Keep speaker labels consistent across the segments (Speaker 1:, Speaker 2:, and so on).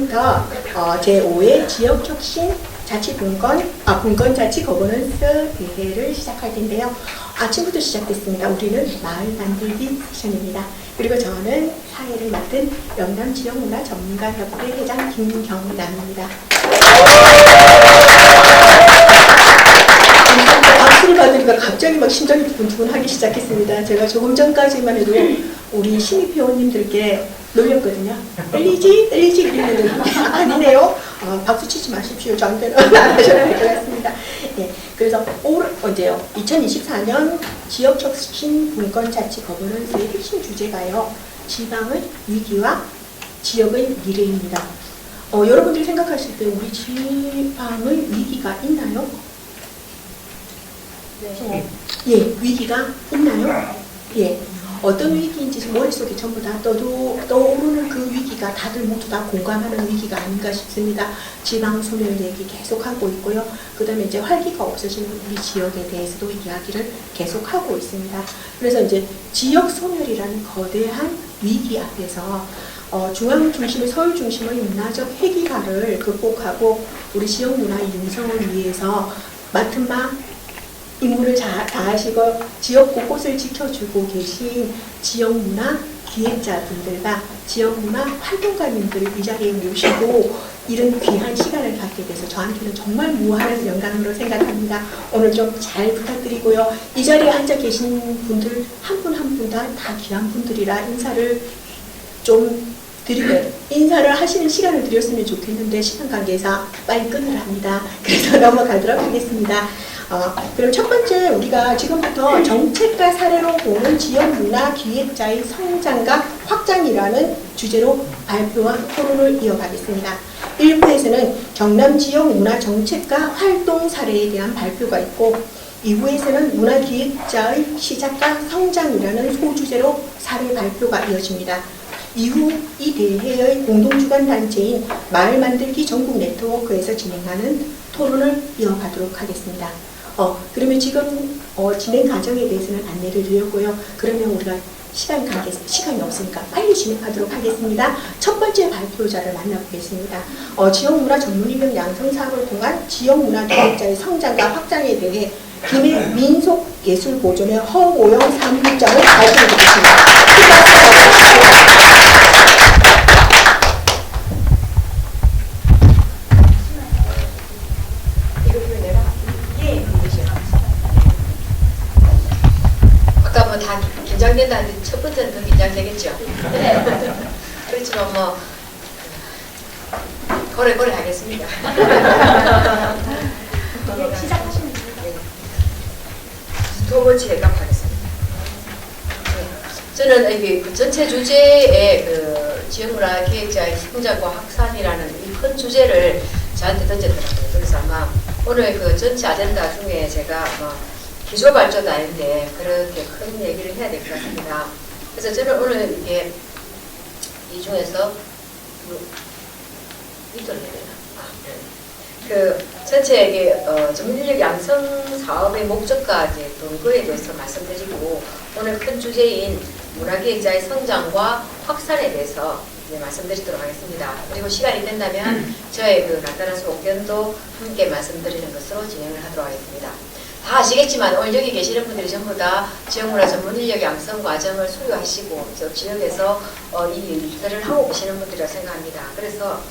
Speaker 1: 지금부터 제5회 지역혁신 분권자치 거버넌스 대회를 시작할 텐데요. 아침부터 시작됐습니다. 우리는 마을 만들기 세션입니다. 그리고 저는 사회를 맡은 영남지역문화 전문가협회 회장 김경남입니다. 박수를 받으니까 갑자기 막 심장이 두근두근하기 시작했습니다. 제가 조금 전까지만 해도 우리 신입회원님들께 놀렸거든요. 떨리지? 이러는데 아니네요. 박수 치지 마십시오. 저한테는 안 하셔야 할 것 같습니다. 네, 그래서 언제요? 2024년 지역혁신 분권자치 거버넌스의 핵심 주제가요. 지방의 위기와 지역의 미래입니다. 여러분들이 생각하실 때 우리 지방의 위기가 있나요? 네. 예, 위기가 있나요? 예. 어떤 위기인지 머릿속에 전부 다 떠오르는 그 위기가 다들 모두 다 공감하는 위기가 아닌가 싶습니다. 지방 소멸 얘기 계속하고 있고요. 그 다음에 이제 활기가 없어지는 우리 지역에 대해서도 이야기를 계속하고 있습니다. 그래서 이제 지역 소멸이라는 거대한 위기 앞에서 중앙 중심의 서울 중심의 문화적 회귀화를 극복하고 우리 지역 문화 융성을 위해서 맡은 바 임무를 다하시고 지역 곳곳을 지켜주고 계신 지역문화 기획자분들과 지역문화 활동가님들을 이 자리에 모시고 이런 귀한 시간을 갖게 돼서 저한테는 정말 무한한 영광으로 생각합니다. 오늘 좀 잘 부탁드리고요. 이 자리에 앉아 계신 분들 한 분 한 분 다 귀한 분들이라 인사를 좀 드리고 인사를 하시는 시간을 드렸으면 좋겠는데 시간 관계상 빨리 끊으라 합니다. 그래서 넘어가도록 하겠습니다. 그럼 첫 번째 우리가 지금부터 정책과 사례로 보는 지역문화 기획자의 성장과 확장이라는 주제로 발표와 토론을 이어가겠습니다. 1부에서는 경남 지역 문화 정책과 활동 사례에 대한 발표가 있고 2부에서는 문화기획자의 시작과 성장이라는 소주제로 사례 발표가 이어집니다. 이후 이 대회의 공동주관 단체인 마을만들기 전국 네트워크에서 진행하는 토론을 이어가도록 하겠습니다. 그러면 지금 진행 과정에 대해서는 안내를 드렸고요. 그러면 우리가 시간이 없으니까 빨리 진행하도록 하겠습니다. 첫 번째 발표자를 만나보겠습니다. 지역문화 전문인력 양성 사업을 통한 지역문화 기획자의 성장과 확장에 대해 김해 민속예술보존의 허오영 사무국장을 발표해드리겠습니다.
Speaker 2: 다 긴장된다는데 첫 번째는 더 긴장되겠죠. 네. 그렇지만 뭐 고래 하겠습니다.
Speaker 1: 시작하시면 됩니다.
Speaker 2: 두 번째가 하겠습니다. 저는 이게 그 전체 주제의 그 지역문화 기획자의 성장과 확산이라는 이 큰 주제를 저한테 던졌더라고요. 그래서 아마 오늘 그 전체 아젠다 중에 제가 기조 발전도 아닌데 그렇게 큰 얘기를 해야 될 것 같습니다. 그래서 저는 오늘 이게 이 중에서 이도를 해야 되나? 그 전체 이게 전문인력 양성 사업의 목적과 이제 근거에 대해서 말씀드리고 오늘 큰 주제인 문화기획자의 성장과 확산에 대해서 말씀드리도록 하겠습니다. 그리고 시간이 된다면 저의 그 간단한 소견도 함께 말씀드리는 것으로 진행을 하도록 하겠습니다. 다 아시겠지만 오늘 여기 계시는 분들이 전부 다 지역문화 전문인력 양성 과정을 수료하시고 지역에서 이 일들을 하고 계시는 분들이라 생각합니다. 그래서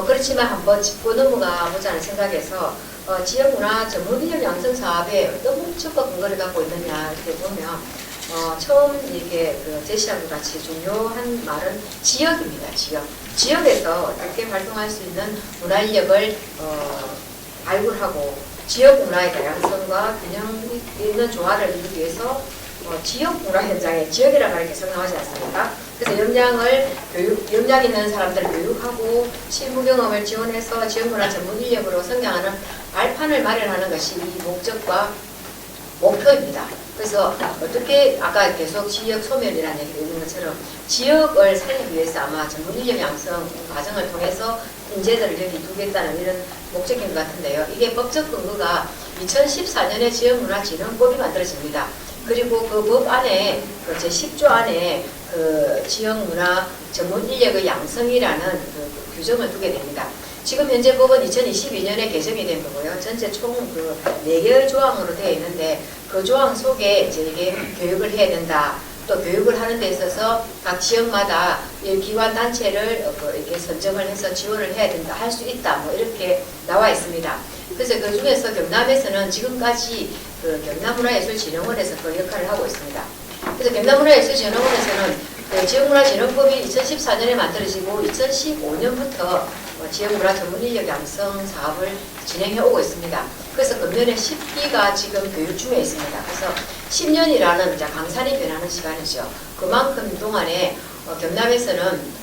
Speaker 2: 그렇지만 한번 짚고 넘어가 보자는 생각에서 지역문화 전문인력 양성 사업에 어떤 목적과 근거를 갖고 있느냐 이렇게 보면 처음 이게 그 제시한 것 같이 중요한 말은 지역입니다. 지역에서 어떻게 활동할 수 있는 문화인력을 발굴하고 지역 문화의 다양성과 균형 있는 조화를 이루기 위해서 지역 문화 현장에 지역이라는 말이 계속 나오지 않습니까? 그래서 역량 있는 사람들을 교육하고 실무 경험을 지원해서 지역 문화 전문 인력으로 성장하는 발판을 마련하는 것이 이 목적과 목표입니다. 그래서 어떻게 아까 계속 지역 소멸이라는 얘기가 있는 것처럼 지역을 살리기 위해서 아마 전문 인력 양성 과정을 통해서 인재들을 여기 두겠다는 이런 목적인 것 같은데요. 이게 법적 근거가 2014년에 지역문화진흥법이 만들어집니다. 그리고 그 법 안에 그 제10조 안에 그 지역문화 전문 인력의 양성이라는 그 규정을 두게 됩니다. 지금 현재 법은 2022년에 개정이 된 거고요. 전체 총 그 4개의 조항으로 되어 있는데 그 조항 속에 이제 이게 교육을 해야 된다. 또 교육을 하는 데 있어서 각 지역마다 이 기관 단체를 이렇게 선정을 해서 지원을 해야 된다. 할 수 있다. 뭐 이렇게 나와 있습니다. 그래서 그 중에서 경남에서는 지금까지 그 경남문화예술진흥원에서 그 역할을 하고 있습니다. 그래서 경남문화예술진흥원에서는 그 지역문화진흥법이 2014년에 만들어지고 2015년부터 지역문화 전문인력 양성 사업을 진행해 오고 있습니다. 그래서 금년에 10기가 지금 교육 중에 있습니다. 그래서 10년이라는 강산이 변하는 시간이죠. 그만큼 동안에 경남에서는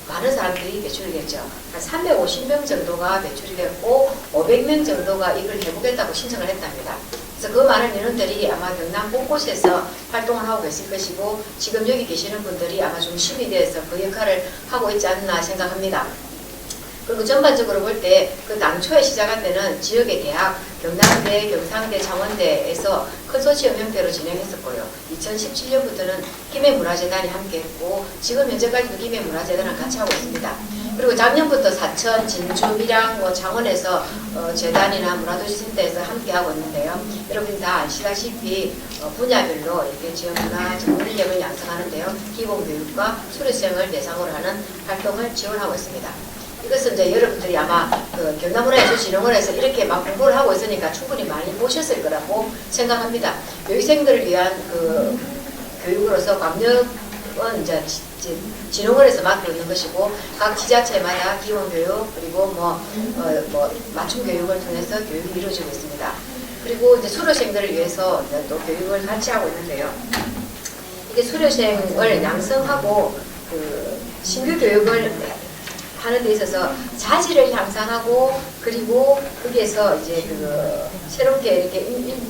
Speaker 2: 많은 사람들이 배출이 됐죠. 한 350명 정도가 배출이 됐고 500명 정도가 이걸 해보겠다고 신청을 했답니다. 그래서 그 많은 인원들이 아마 경남 곳곳에서 활동을 하고 계실 것이고 지금 여기 계시는 분들이 아마 중심이 돼서 그 역할을 하고 있지 않나 생각합니다. 그리고 전반적으로 볼 때 그 당초에 시작할 때는 지역의 대학, 경남대, 경상대, 창원대에서 컨소시엄 형태로 진행했었고요. 2017년부터는 김해문화재단이 함께했고 지금 현재까지도 김해문화재단은 같이 하고 있습니다. 그리고 작년부터 사천, 진주, 밀양, 창원에서 재단이나 문화도시센터에서 함께하고 있는데요. 여러분이 다 아시다시피 분야별로 이렇게 지역문화 전문 인력을 양성하는데요. 기본교육과 수료생을 대상으로 하는 활동을 지원하고 있습니다. 이것은 이제 여러분들이 아마 그 경남문화예술진흥원에서 이렇게 막 공부를 하고 있으니까 충분히 많이 보셨을 거라고 생각합니다. 교육생들을 위한 그 교육으로서 광역은 이제 진흥원에서 맡고 있는 것이고 각 지자체마다 기본교육 그리고 뭐 맞춤 교육을 통해서 교육이 이루어지고 있습니다. 그리고 이제 수료생들을 위해서 또 교육을 같이 하고 있는데요. 이게 수료생을 양성하고 그 신규 교육을 하는 데 있어서 자질을 향상하고 그리고 거기에서 이제 그 새롭게 이렇게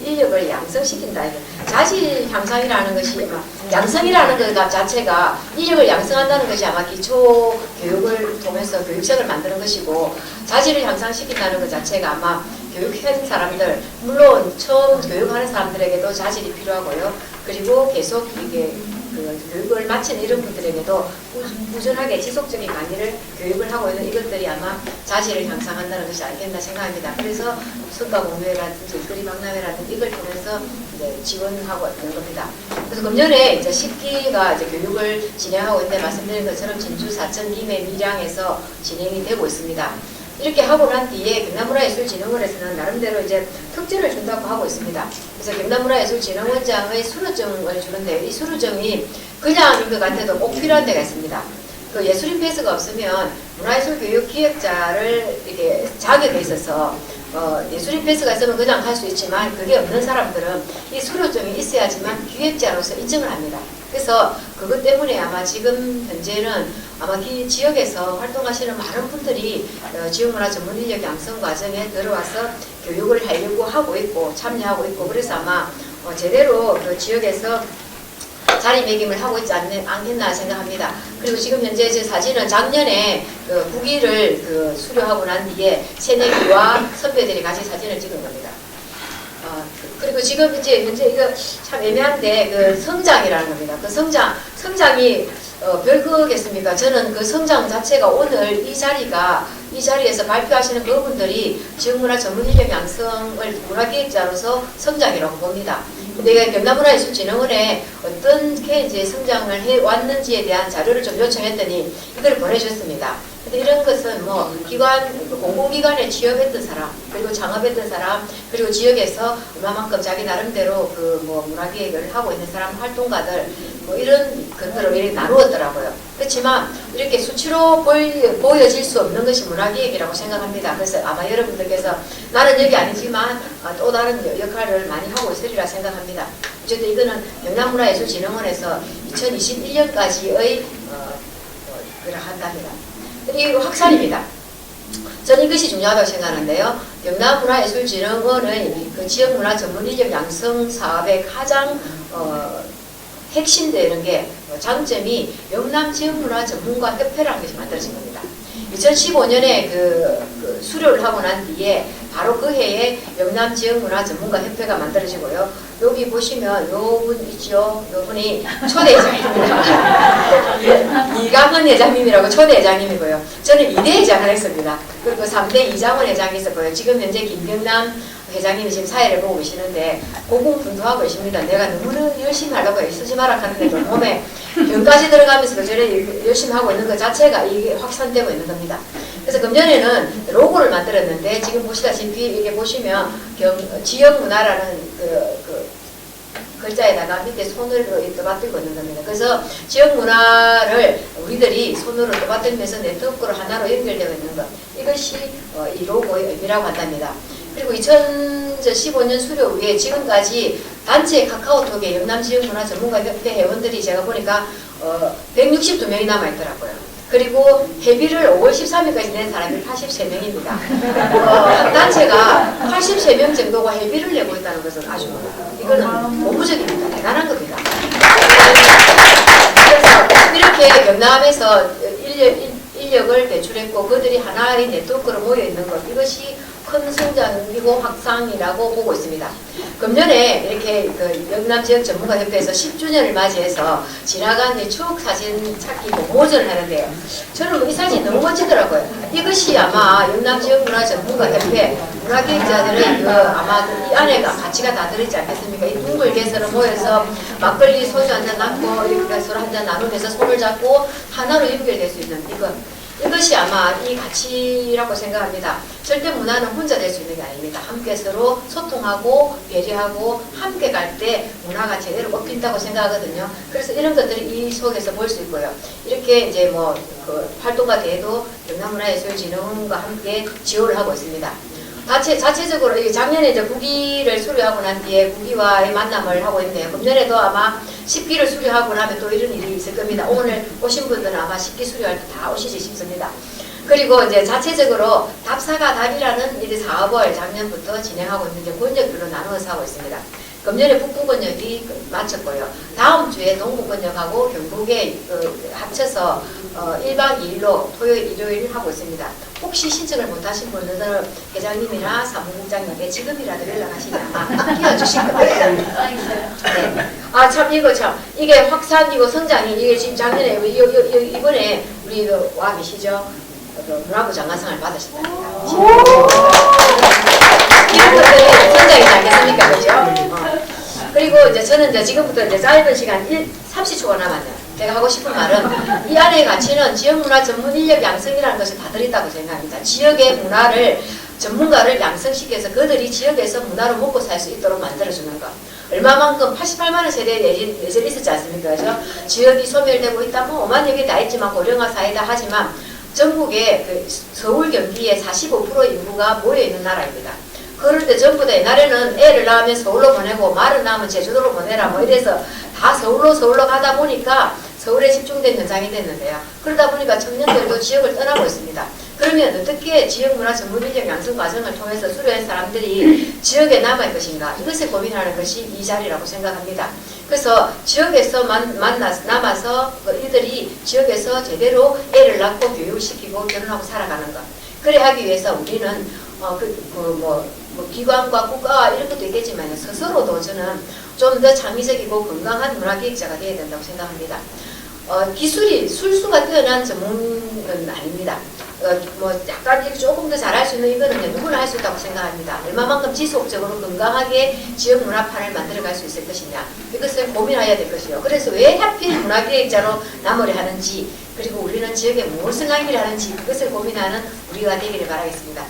Speaker 2: 인력을 양성시킨다. 자질 향상이라는 것이 양성이라는 것 자체가 인력을 양성한다는 것이 아마 기초 교육을 통해서 교육생을 만드는 것이고 자질을 향상시킨다는 것 자체가 아마 교육한 사람들 물론 처음 교육하는 사람들에게도 자질이 필요하고요. 그리고 계속 이게 그 교육을 마친 이런 분들에게도 꾸준하게 지속적인 강의를 교육을 하고 있는 이것들이 아마 자질을 향상한다는 것이 알겠나 생각합니다. 그래서 성과공유회라든지 일거리 박람회라든지 이걸 통해서 이제 지원하고 있는 겁니다. 그래서 금년에 이제 10기가 이제 교육을 진행하고 있는데 말씀드린 것처럼 진주, 사천, 김해, 밀양에서 진행이 되고 있습니다. 이렇게 하고 난 뒤에 경남문화예술진흥원에서는 나름대로 이제 특전을 준다고 하고 있습니다. 그래서 경남문화예술진흥원장의 수료증을 주는데 이 수료증이 그냥인 것 같아도 꼭 필요한 데가 있습니다. 그 예술인 패스가 없으면 문화예술교육 기획자를 이렇게 자격에 있어서 예술인 패스가 있으면 그냥 할 수 있지만 그게 없는 사람들은 이 수료증이 있어야지만 기획자로서 인정을 합니다. 그래서 그것 때문에 아마 지금 현재는 아마 이 지역에서 활동하시는 많은 분들이 지역문화 전문인력 양성 과정에 들어와서 교육을 하려고 하고 있고 참여하고 있고 그래서 아마 제대로 그 지역에서 자리매김을 하고 있지 않겠나 생각합니다. 그리고 지금 현재 제 사진은 작년에 그 9기를 그 수료하고 난 뒤에 새내기와 선배들이 같이 사진을 찍은 겁니다. 그리고 지금 이제 현재 이거 참 애매한데 그 성장이라는 겁니다. 그 성장이 별거겠습니까? 저는 그 성장 자체가 오늘 이 자리에서 발표하시는 그분들이 지역문화 전문인력 양성을 문화기획자로서 성장이라고 봅니다. 근데 경남문화예술진흥원에 어떻게 이제 성장을 해왔는지에 대한 자료를 좀 요청했더니 이걸 보내주셨습니다. 근데 이런 것은 뭐 공공기관에 취업했던 사람, 그리고 창업했던 사람, 그리고 지역에서 얼마만큼 자기 나름대로 그 뭐 문화기획을 하고 있는 사람, 활동가들, 뭐 이런 것들을 이렇게 나누었더라고요. 그렇지만 이렇게 수치로 보여질 수 없는 것이 문화기획이라고 생각합니다. 그래서 아마 여러분들께서 나는 여기 아니지만 또 다른 역할을 많이 하고 있으리라 생각합니다. 어쨌든 이거는 경남문화예술진흥원에서 2021년까지의 그러한답니다. 그리고 확산입니다. 저는 이것이 중요하다고 생각하는데요. 경남문화예술진흥원의 그 지역문화 전문인력 양성 사업의 가장 핵심되는 게 장점이 영남지역문화 전문가 협회라는 것이 만들어진 겁니다. 2015년에 그 수료를 하고 난 뒤에 바로 그 해에 영남지역문화전문가협회가 만들어지고요. 여기 보시면 요분 있죠. 요분이 초대회장입니다. 이강헌 회장님이라고 초대회장님이고요. 저는 2대 회장을 했습니다. 그리고 3대 이장원 회장이 있었고요. 지금 현재 김경남 회장님이 지금 사회를 보고 계시는데 고군분투하고 계십니다. 내가 너무 열심히 하려고 쓰지 마라 하는데도 몸에 병까지 들어가면서도 저래 열심히 하고 있는 것 자체가 이게 확산되고 있는 겁니다. 그래서 금년에는 로고를 만들었는데 지금 보시다시피 이게 보시면 지역문화라는 그 글자에다가 밑에 손으로 떠받들고 있는 겁니다. 그래서 지역문화를 우리들이 손으로 떠받들면서 네트워크로 하나로 연결되어 있는 것, 이것이 이 로고의 의미라고 한답니다. 그리고 2015년 수료 후에 지금까지 단체 카카오톡에 영남지역문화전문가협회 회원들이 제가 보니까 162명이 남아있더라고요. 그리고 회비를 5월 13일까지 낸 사람이 83명입니다. 한 단체가 83명 정도가 회비를 내고 있다는 것은 아주 이거는 고무적입니다. 대단한 겁니다. 그래서 이렇게 경남에서 인력을 배출했고 그들이 하나의 네트워크로 모여있는 것, 이것이 큰 성장이고 확산이라고 보고 있습니다. 금년에 이렇게 그 영남지역전문가협회에서 10주년을 맞이해서 지나간 추억 사진 찾기 공모전을 하는데요. 저는 이 사진 너무 멋지더라고요. 이것이 아마 영남지역문화전문가협회 문화기획자들의 아마 이 안에가 가치가 다 들어있지 않겠습니까? 이 둥글게서로 모여서 막걸리 소주 한잔 남고 이렇게 서로 한잔 나누면서 손을 잡고 하나로 연결될 수 있는 이것이 아마 이 가치라고 생각합니다. 절대 문화는 혼자 될 수 있는 게 아닙니다. 함께 서로 소통하고 배려하고 함께 갈 때 문화가 제대로 꺾인다고 생각하거든요. 그래서 이런 것들을 이 속에서 볼 수 있고요. 이렇게 이제 그 활동가 대회도 영남문화예술진흥원과 함께 지원을 하고 있습니다. 자체적으로 작년에 이제 국기를 수료하고 난 뒤에 국기와의 만남을 하고 있네요. 금년에도 아마 10기를 수료하고 나면 또 이런 일이 있을 겁니다. 오늘 오신 분들은 아마 10기 수료할 때 다 오시지 싶습니다. 그리고 이제 자체적으로 답사가 답이라는 이 사업을 작년부터 진행하고 있는데 번역별로 나누어서 하고 있습니다. 금년에 북부 번역이 마쳤고요. 다음 주에 동부 번역하고 경북에 합쳐서 1박 2일로 토요일, 일요일 하고 있습니다. 혹시 신청을 못하신 분들은 회장님이나 사무국장님께 지금이라도 연락하시면 아마 끼워주실 겁니다. 네. 아, 참, 이게 확산이고 성장이, 이게 지금 작년에, 이번에 우리 와 계시죠? 문화부 장관상을 받으셨답니다. 이런 것들이 성장이지 않겠습니까? 그죠? 그리고 이제 저는 이제 지금부터 이제 짧은 시간 30초가 남았네요. 제가 하고 싶은 말은 이 안의 가치는 지역문화 전문 인력 양성이라는 것이 다 들어있다고 생각합니다. 지역의 문화를 전문가를 양성시켜서 그들이 지역에서 문화로 먹고 살 수 있도록 만들어주는 것. 얼마만큼 88만원 세대에 예전에 있었지 않습니까? 그죠? 지역이 소멸되고 있다, 오만 여기 다 있지만 고령화 사회다 하지만 전국에 그 서울 경기에 45% 인구가 모여있는 나라입니다. 그럴 때 전부 다 옛날에는 애를 낳으면 서울로 보내고 말을 낳으면 제주도로 보내라 이래서 다 서울로 가다 보니까 서울에 집중된 현상이 됐는데요. 그러다 보니까 청년들도 지역을 떠나고 있습니다. 그러면 어떻게 지역문화 전문인력 양성 과정을 통해서 수료한 사람들이 지역에 남을 것인가, 이것을 고민하는 것이 이 자리라고 생각합니다. 그래서 지역에서 남아서 이들이 지역에서 제대로 애를 낳고 교육시키고 결혼하고 살아가는 것. 그래 하기 위해서 우리는 기관과 국가와 이런 것도 있겠지만 스스로도 저는 좀 더 창의적이고 건강한 문화기획자가 되어야 된다고 생각합니다. 기술이 술수가 뛰어난 전문은 아닙니다. 약간 이렇게 조금 더 잘할 수 있는 이거는 누구나 할 수 있다고 생각합니다. 얼마만큼 지속적으로 건강하게 지역 문화판을 만들어갈 수 있을 것이냐, 이것을 고민해야 될 것이요. 그래서 왜 하필 문화기획자로 남으려 하는지, 그리고 우리는 지역에 무엇을 남기려 하는지, 그것을 고민하는 우리가 되기를 바라겠습니다.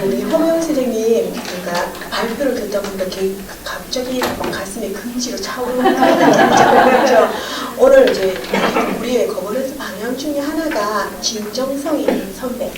Speaker 1: 우리 허명 선생님, 그러니까 발표를 듣다 보니까 갑자기 가슴에 금지로 차오르는 거죠. 오늘 이제 우리의 거버넌스 방향 중에 하나가 진정성 있는 선배,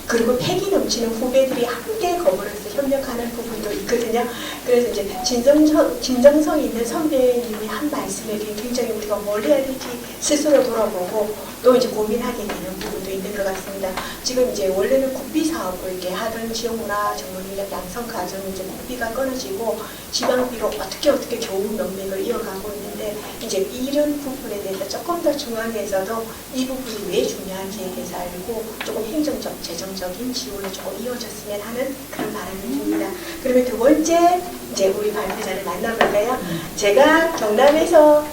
Speaker 1: 그리고 패기 넘치는 후배들이 함께 거물어서 협력하는 부분도 있거든요. 그래서 이제 진정성 있는 선배님의 한 말씀에 굉장히 우리가 뭘 해야 될지 스스로 돌아보고 또 이제 고민하게 되는 부분도 있는 것 같습니다. 지금 이제 원래는 국비 사업을 이렇게 하던 지역문화 전문인력 양성 과정 이제 국비가 끊어지고 지방비로 어떻게 좋은 명맥을 이어가고 있는데 이제 이런 부분에 대해서 조금 더 중앙에서도 이 부분이 왜 중요한지에 대해서 알고 조금 행정적, 재정적인 지원이 조금 이어졌으면 하는 그런 바람이 듭니다. 그러면 두 번째 이제 우리 발표자를 만나볼까요? 제가 경남에서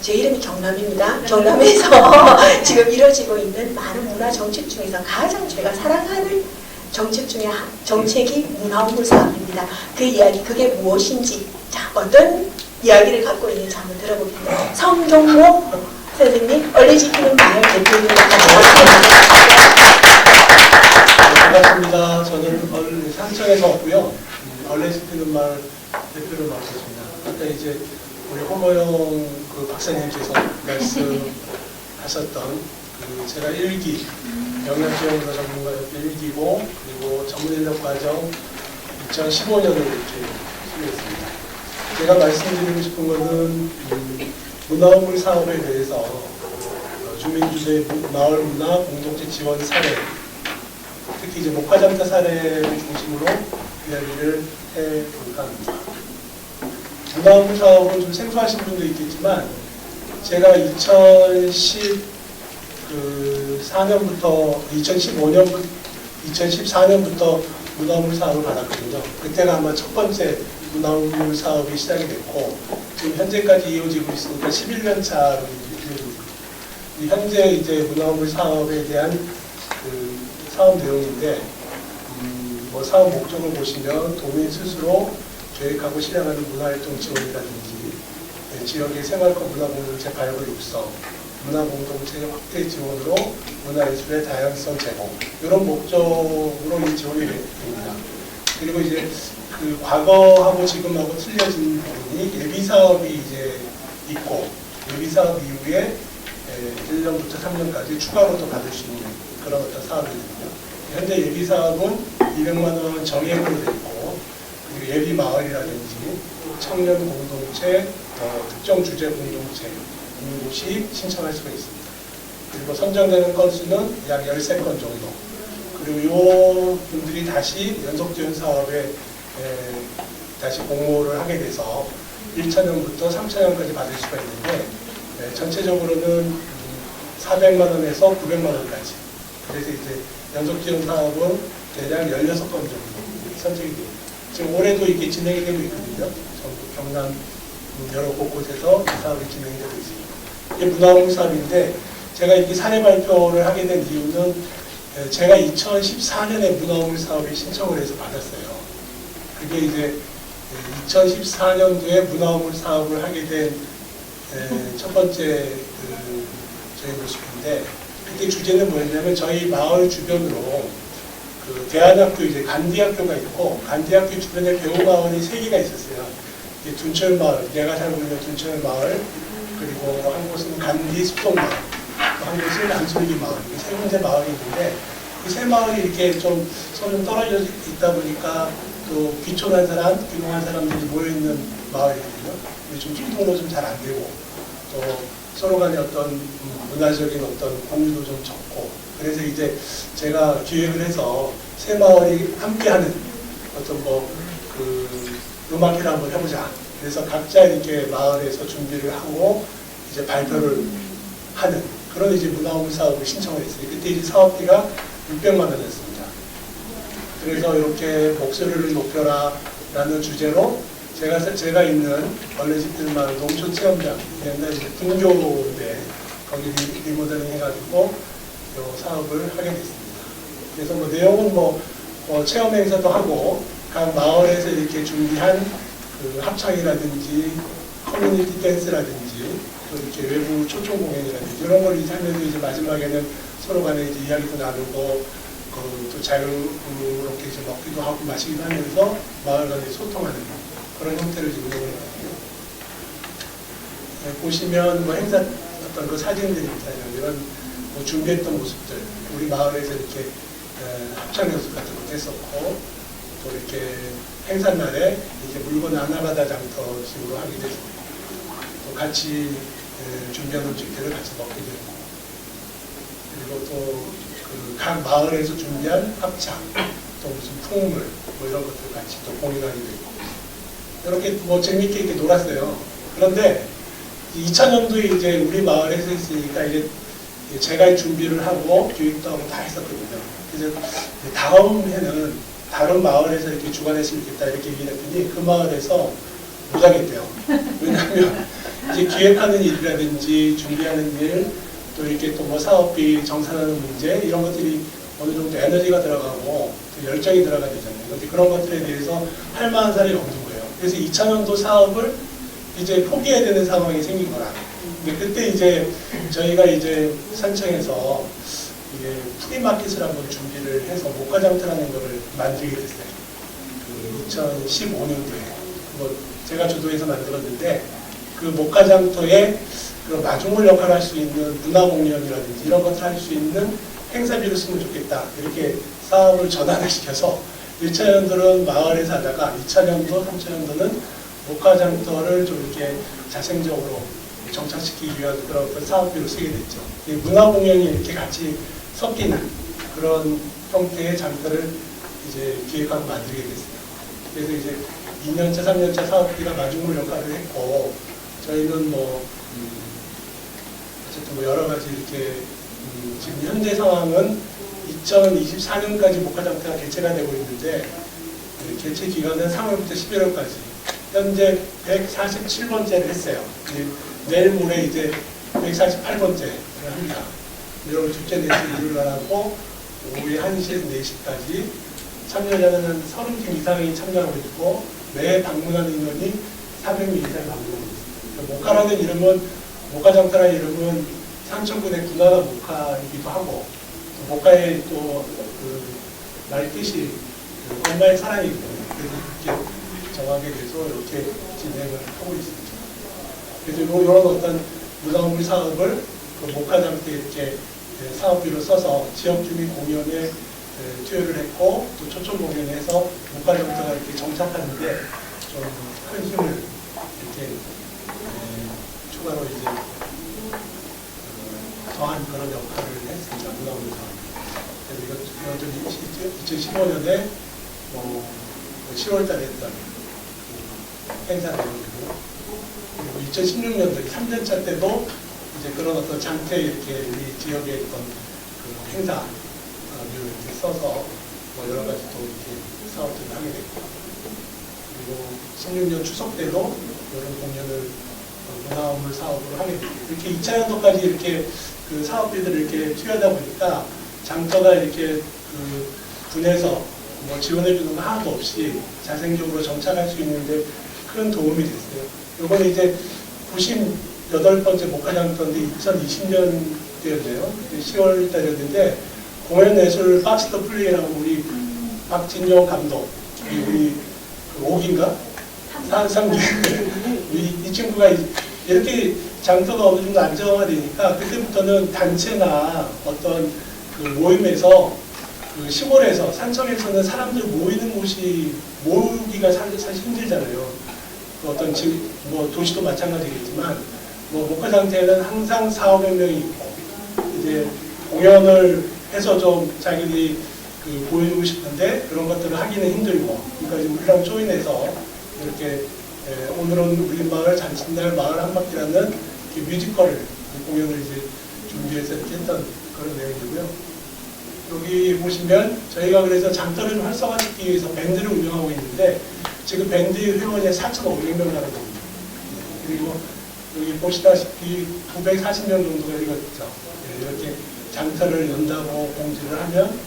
Speaker 1: 제 이름이 경남입니다. 경남에서 지금 이루어지고 있는 많은 문화 정책 중에서 가장 제가 사랑하는 정책 중에 정책이 문화홍보 사업입니다. 그 이야기 그게 무엇인지 자 어떤 이야기를 갖고 있는지 한번 들어보겠습니다. 성종목 선생님 얼레지키는 마을 대표님과 같이
Speaker 3: 반갑습니다. 저는 산청에서 왔고요. 얼레지키는 마을 대표를 맡았습니다. 아까 이제 우리 홍모영 그 박사님께서 말씀하셨던 그 제가 1기 영양지원사 전문가협회 1기고 그리고 전문인력 과정 2015년을 이렇게 수료했습니다. 제가 말씀드리고 싶은 것은 문화홍보 사업에 대해서 주민주도의 마을 문화 공동체 지원 사례, 특히 이제 목화장터 사례를 중심으로 이야기를 해볼까 합니다. 문화홍보 사업은 좀 생소하신 분도 있겠지만 제가 2014년부터 문화홍보 사업을 받았거든요. 그때가 아마 첫 번째 문화홍보 사업이 시작이 됐고 지금 현재까지 이어지고 있으니까 11년 차로 이어지고 있습니다. 현재 이제 문화홍보 사업에 대한 그 사업 내용인데 뭐 사업 목적을 보시면 도민 스스로 계획하고 실행하는 문화활동 지원이라든지 지역의 생활과 문화공동체 발굴 육성, 문화공동체 확대 지원으로 문화예술의 다양성 제공 이런 목적으로 이 지원이 됩니다. 그리고 이제 그 과거하고 지금하고 틀려진 부분이 예비사업이 이제 있고 예비사업 이후에 1년부터 3년까지 추가로 또 받을 수 있는 그런 어떤 사업이거든요. 현재 예비사업은 200만 원 정액으로 되어 있고 그리고 예비마을이라든지 청년 공동체, 특정 주제 공동체 있는 곳이 신청할 수가 있습니다. 그리고 선정되는 건수는 약 13건 정도. 그리고 이 분들이 다시 연속지원 사업에 다시 공모를 하게 돼서 1차년부터 3차년까지 받을 수가 있는데 전체적으로는 400만 원에서 900만 원까지. 그래서 이제 연속지원 사업은 대략 16건 정도 선정이 됩니다. 지금 올해도 이게 진행이 되고 있거든요. 전국 경남 여러 곳곳에서 이 사업이 진행이 되고 있습니다. 이게 문화홍보 사업인데 제가 이렇게 사례 발표를 하게 된 이유는 제가 2014년에 문화홍보 사업에 신청을 해서 받았어요. 그게 이제 2014년도에 문화홍보 사업을 하게 된 첫 번째 저희 모습인데 그때 주제는 뭐였냐면 저희 마을 주변으로 그 대안학교 이제 간디학교가 있고 간디학교 주변에 배우마을이 3개가 있었어요. 둔철마을, 내가 살고 있는 둔철마을, 그리고 한 곳은 간디 숲속마을, 한 곳은 안솔기 마을, 세 군데 마을이 있는데 그 세 마을이 이렇게 좀 서로 떨어져 있다 보니까 또 귀촌한 사람, 귀농한 사람들이 모여있는 마을이거든요. 좀 소통도 좀 잘 안 되고 또 서로 간에 어떤 문화적인 어떤 공유도 좀 적고 그래서 이제 제가 기획을 해서 세 마을이 함께하는 어떤 그 음악회를 한번 해보자. 그래서 각자 이렇게 마을에서 준비를 하고 이제 발표를 하는 그런 이제 문화홍보 사업을 신청을 했어요. 그때 이제 사업비가 600만 원이었습니다. 그래서 이렇게 목소리를 높여라라는 주제로 제가 있는 얼레지키는 마을 농촌 체험장 옛날 이제 분교인데 거기 리모델링 해가지고 이 사업을 하게 됐습니다. 그래서 뭐 내용은 체험 행사도 하고 각 마을에서 이렇게 준비한 그 합창이라든지 커뮤니티 댄스라든지 또 이렇게 외부 초청 공연이라든지 이런 걸 이제 하면서 이제 마지막에는 서로 간에 이제 이야기도 나누고 또 자유롭게 이제 먹기도 하고 마시기도 하면서 마을 간에 소통하는 그런 형태를 지금 운영을 해요. 보시면 뭐 행사 어떤 그 사진들입니다. 이런 뭐 준비했던 모습들, 그리고 우리 마을에서 이렇게 합창 연습 같은 것도 했었고, 또 이렇게 행사날에 이렇게 물건 하나마다 장터식으로 하기도 했고, 또 같이 준비한 음식들을 같이 먹게 되고, 그리고 또 그 각 마을에서 준비한 합창, 또 무슨 풍물, 뭐 이런 것들 같이 또 공연하기도 했고, 이렇게 뭐 재밌게 이렇게 놀았어요. 그런데 2000년도에 이제 우리 마을에서 했으니까 이제 제가 준비를 하고 기획도 하고 다 했었거든요. 그래서 다음 해는 다른 마을에서 이렇게 주관했으면 좋겠다 이렇게 얘기를 했더니 그 마을에서 못 하겠대요. 왜냐하면 이제 기획하는 일이라든지 준비하는 일, 또 이렇게 또 뭐 사업비 정산하는 문제 이런 것들이 어느 정도 에너지가 들어가고 또 열정이 들어가야 되잖아요. 근데 그런 것들에 대해서 할 만한 사람이 없는 거예요. 그래서 2000년도 사업을 이제 포기해야 되는 상황이 생긴 거라. 근데 그때 이제 저희가 이제 산청에서 이게 프리마켓을 한번 준비를 해서 목화장터라는 거를 만들게 됐어요. 그 2015년도에 뭐 제가 주도해서 만들었는데 그 목화장터에 그 마중물 역할을 할 수 있는 문화공연이라든지 이런 것을 할 수 있는 행사비를 쓰면 좋겠다 이렇게 사업을 전환을 시켜서 1차년도는 마을에서 하다가 2차년도, 3차년도는 목화장터를 좀 이렇게 자생적으로 정착시키기 위한 그런 어떤 사업비로 쓰게 됐죠. 문화공연이 이렇게 같이 섞이는 그런 형태의 장터를 이제 기획하고 만들게 됐어요. 그래서 이제 2년차, 3년차 사업비가 마중물 역할을 했고, 저희는 뭐, 어쨌든 뭐 여러 가지 이렇게, 지금 현재 상황은 2024년까지 목화장터가 개최가 되고 있는데, 개최 기간은 3월부터 11월까지, 현재 147번째를 했어요. 내일 모레 이제 148번째를 합니다. 이런 축제 내에서 일을 하고, 오후에 1시에서 4시까지 참여자는 한 30팀 이상이 참여하고 있고, 매 방문하는 인원이 400명 이상이 방문하고 있습니다. 목화라는 이름은, 목화장터라는 이름은 산청군의 군화가 목화이기도 하고, 또 목화의 또 그 말뜻이 그 엄마의 사랑이기 때문에 그래서 이렇게 정하게 돼서 이렇게 진행을 하고 있습니다. 그래서 이런 어떤 문화공물 사업을 그 목화장터에 이렇게 사업비로 써서 지역 주민 공연에 투여를 했고, 또 초청 공연에서 목화장터가 이렇게 정착하는데 좀 큰 힘을 이렇게 추가로 이제 더한 그런 역할을 했습니다. 문화공물 사업. 그래서 이건 2015년에 10월달에 했던 행사 내용이고, 그리고 2016년도 3년차 때도 이제 그런 어떤 장터에 이렇게 우리 지역에 있던 그 행사를 이렇게 써서 뭐 여러 가지 또 이렇게 사업들을 하게 됐고, 그리고 16년 추석 때도 이런 공연을 문화공물 사업으로 하게 됐고, 이렇게 2차년도까지 이렇게 그 사업비들을 이렇게 투여하다 보니까 장터가 이렇게 그 군에서 뭐 지원해주는 거 하나도 없이 자생적으로 정착할 수 있는데 큰 도움이 됐어요. 이번에 이제 98번째 목화장터인데 2020년도였네요. 10월 달이었는데 공연예술 박스 더 플레이라고 우리 박진영 감독, 우리 그 5기인가? 3기. 이 친구가 이렇게 장터가 어느 정도 안정화되니까 그때부터는 단체나 어떤 그 모임에서 그 시골에서 산청에서는 사람들 모이는 곳이 모으기가 사실 힘들잖아요. 그 어떤 지금 뭐 도시도 마찬가지겠지만 뭐 목화장터에는 항상 4,500명이 있고 이제 공연을 해서 좀 자기들이 그 보여주고 싶은데 그런 것들을 하기는 힘들고, 그러니까 지금 우리랑 조인해서 이렇게 오늘은 우리 마을 잔칫날 마을 한 바퀴라는 뮤지컬을 공연을 이제 준비해서 이렇게 했던 그런 내용이고요. 여기 보시면 저희가 그래서 장터를 좀 활성화시키기 위해서 밴드를 운영하고 있는데 지금 밴드 회원이 4,500명 하거든요. 그리고 여기 보시다시피 940명 정도가 이거죠. 이렇게 장터를 연다고 공지를 하면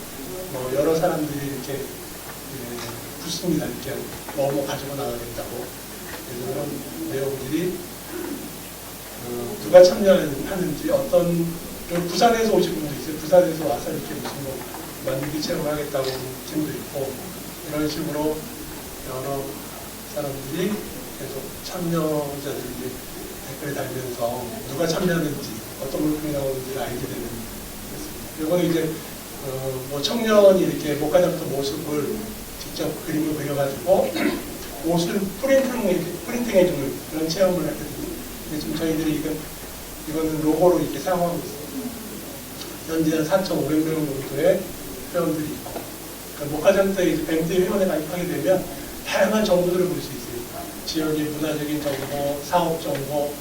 Speaker 3: 뭐 여러 사람들이 이렇게 붙습니다. 이렇게 뭐 가지고 나가겠다고. 그래서 그런 내용들이 누가 참여하는지, 어떤 부산에서 오신 분도 있어요. 부산에서 와서 이렇게 무슨 뭐 만들기 체험하겠다고 하는 팀도 있고, 이런 식으로 여러 사람들이 계속 참여자들이 댓글을 달면서 누가 참여하는지, 어떤 물품이 나오는지를 알게 되는 것입니다. 이거는 이제 뭐 청년이 이렇게 목화장터 모습을 직접 그림을 그려가지고 옷을 프린팅해주는 그런 체험을 했거든요. 근데 지금 저희들이 이거는 로고로 이렇게 사용하고 있어요. 현재 한 4,500명 정도의 회원들이 있고, 그러니까 목화장터에 밴드 회원에 가입하게 되면 다양한 정보들을 볼 수 있어요. 지역의 문화적인 정보, 사업 정보,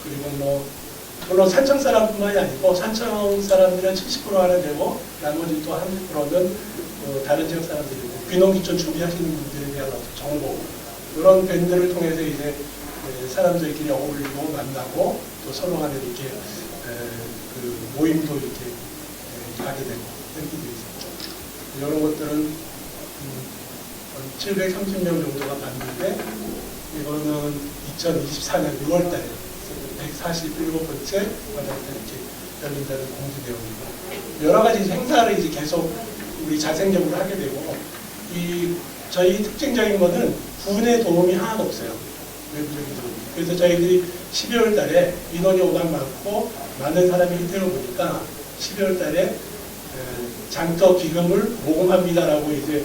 Speaker 3: 그리고 뭐 물론 산청 사람뿐만이 아니고 산청 사람들은 70% 하나 되고 나머지 또 30%는 다른 지역 사람들이고 귀농귀촌 준비하시는 분들에 대한 어떤 정보, 이런 밴드를 통해서 이제 사람들끼리 어울리고 만나고 또 서로 간에 이렇게 그 모임도 이렇게 하게 되고 이렇게 되어 있습니다. 이런 것들은 730명 정도가 봤는데 이거는 2024년 6월달에 147번째 과장때 이렇게 열린다는 공지 내용이고, 여러 가지 행사를 이제 계속 우리 자생적으로 하게 되고, 저희 특징적인 거는 군의 도움이 하나도 없어요. 외부적인 도움이. 그래서 저희들이 12월 달에 인원이 워낙 많고 많은 사람이 희생을 보니까 12월 달에 장터 기금을 모금합니다라고 이제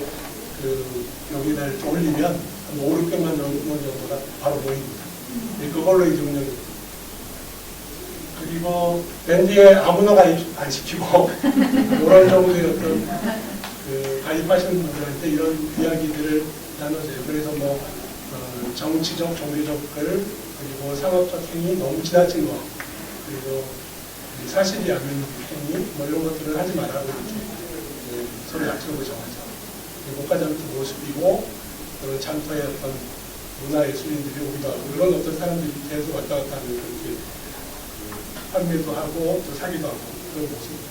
Speaker 3: 여기다 이렇게 올리면 한 500~600만 원 정도가 바로 모입니다. 그걸로 이제 운영이. 그리고 밴드에 아무나 가입 안 시키고 이런 정도의 어떤 가입하시는 분들한테 이런 이야기들을 나눠줘요. 그래서 뭐 정치적, 종교적 글, 그리고 상업적 행위, 너무 지나친 거, 그리고 사실이 않은 행위, 뭐 이런 것들을 하지 말라고 이렇게 서로 약속을 정하죠. 목화장터 모습이고, 그런 장터의 어떤 문화예술인들이 오기도 하고, 이런 어떤 사람들이 계속 왔다 갔다 하는 그렇게 판매도 하고 또 사기도 하고 그런 모습입니다.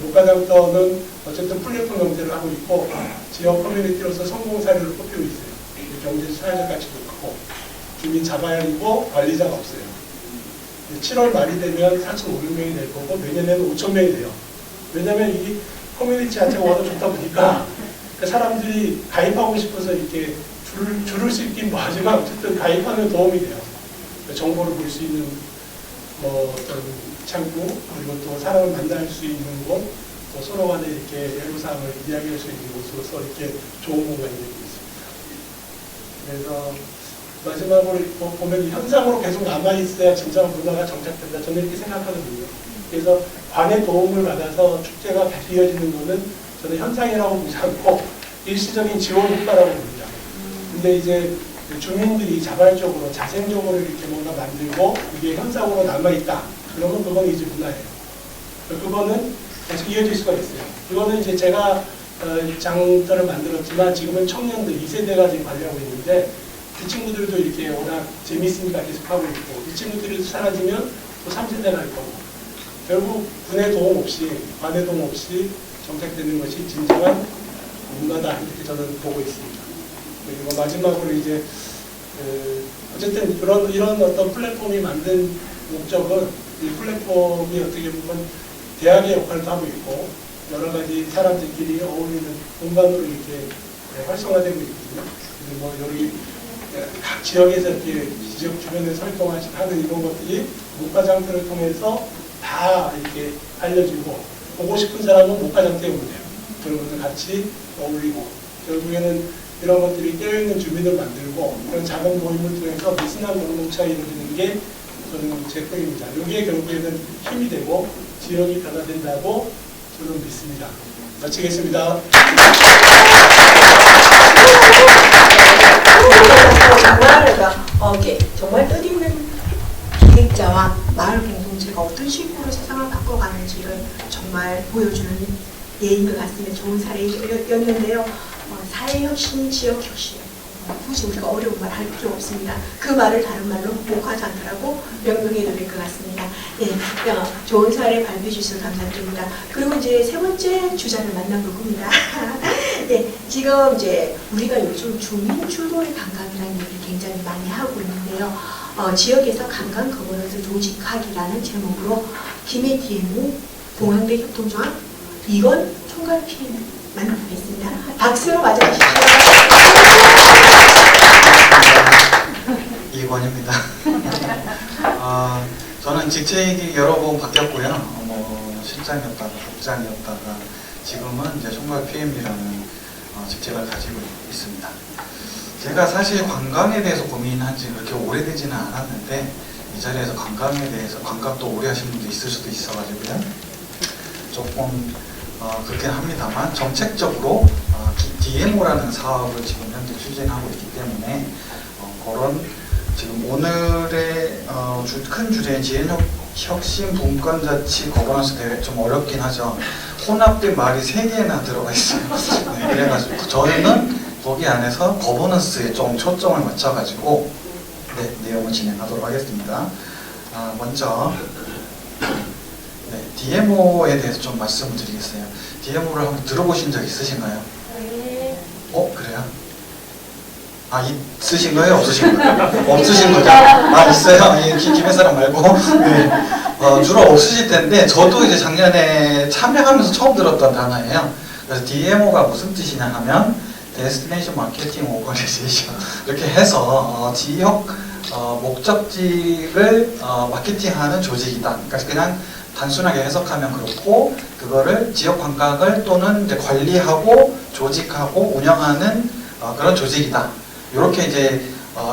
Speaker 3: 목화장터는 어쨌든 플랫폼 형태를 하고 있고 지역 커뮤니티로서 성공 사례를 뽑히고 있어요. 경제 사회적 가치도 크고 주민 자발이고 관리자가 없어요. 7월 말이 되면 4,500명이 될 거고 내년에는 5,000명이 돼요. 왜냐하면 이 커뮤니티 자체가 워낙 좋다 보니까 사람들이 가입하고 싶어서 이렇게 줄을 수 있긴 뭐하지만 어쨌든 가입하면 도움이 돼요. 정보를 볼 수 있는 뭐 어떤 창구, 그리고 또 사람을 만날 수 있는 곳, 또 서로 간에 이렇게 외부사항을 이야기할 수 있는 곳으로서 이렇게 좋은 공간이 되고 있습니다. 그래서 마지막으로 보면 현상으로 계속 남아있어야 진정한 문화가 정착된다. 저는 이렇게 생각하거든요. 그래서 관의 도움을 받아서 축제가 다시 이어지는 것은 저는 현상이라고 보지 않고 일시적인 지원 효과라고 봅니다. 근데 이제 주민들이 자발적으로 자생적으로 이렇게 뭔가 만들고 이게 현상으로 남아있다. 그러면 그건 이제 문화예요. 그거는 계속 이어질 수가 있어요. 이거는 이제 제가 장터를 만들었지만 지금은 청년들 2세대가 지금 관리하고 있는데 그 친구들도 이렇게 워낙 재밌으니까 계속 하고 있고 이 친구들이 사라지면 또 3세대가 할 거고 결국 군의 도움 없이 관의 도움 없이 정착되는 것이 진정한 문화다 이렇게 저는 보고 있습니다. 그리고 마지막으로 이제 어쨌든 이런 어떤 플랫폼이 만든 목적은 이 플랫폼이 어떻게 보면 대학의 역할도 하고 있고 여러 가지 사람들끼리 어울리는 공간으로 이렇게 활성화되고 있거든요. 그리고 뭐 여기 각 지역에서 이렇게 지역 주변에서 활동하는 이런 것들이 목화장터를 통해서 다 이렇게 알려지고 보고 싶은 사람은 목화장터에 오면 돼요. 그러면서 같이 어울리고 결국에는 이런 것들이 깨어있는 주민을 만들고 그런 작은 모임을 통해서 미순한 공동체가 이루어지는 게 저는 제 꿈입니다. 이게 결국에는 힘이 되고 지역이 변화된다고 저는 믿습니다. 마치겠습니다.
Speaker 1: 정말 뜻있는 기획자와 마을 공동체가 어떤 식으로 세상을 바꿔가는지를 정말 보여주는 예인 것 같으면 좋은 사례였는데요. 사회혁신, 지역혁신, 굳이 우리가 어려운 말 할 필요 없습니다. 그 말을 다른 말로 목화장터라고 명명해도 될 것 같습니다. 예, 좋은 사례 발표해 주셔서 감사드립니다. 그리고 이제 세 번째 주자를 만나볼 겁니다. 네, 지금 이제 우리가 요즘 주민 주도의 관광이라는 얘기를 굉장히 많이 하고 있는데요. 지역에서 관광 거버넌스 조직하기라는 제목으로 김해DMO 공항대 협동조합 이건 총괄 PM 만나보겠습니다. 박수로 맞아주십시오.
Speaker 4: 이관입니다. 저는 직책이 여러 번 바뀌었고요. 실장이었다가 국장이었다가 지금은 이제 총괄 PM이라는 직책을 가지고 있습니다. 제가 사실 관광에 대해서 고민한 지 그렇게 오래되지는 않았는데 이 자리에서 관광에 대해서 관광도 오래 하신 분도 있을 수도 있어가지고요. 조금 그렇긴 합니다만 정책적으로 DMO라는 사업을 지금 현재 추진하고 있기 때문에 그런 지금 오늘의 큰 주제인 지역혁신 분권자치 거버넌스 대회 좀 어렵긴 하죠. 혼합된 말이 3개나 들어가 있어요. 네, 그래가지고 저는 거기 안에서 거버넌스에 좀 초점을 맞춰가지고 네, 내용을 진행하도록 하겠습니다. 먼저 DMO에 대해서 좀 말씀을 드리겠어요. DMO를 한번 들어보신 적 있으신가요?
Speaker 2: 네.
Speaker 4: 그래요? 있으신 거예요? 없으신 거예요? 없으신 거죠? 있어요? 김혜사랑 말고. 네. 주로 없으실 텐데, 저도 이제 작년에 참여하면서 처음 들었던 단어예요. 그래서 DMO가 무슨 뜻이냐 하면, Destination Marketing Organization. 이렇게 해서, 지역 목적지를 마케팅하는 조직이다. 그러니까 그냥 단순하게 해석하면 그렇고, 그거를 지역 관광을 또는 이제 관리하고, 조직하고, 운영하는 그런 조직이다. 이렇게 이제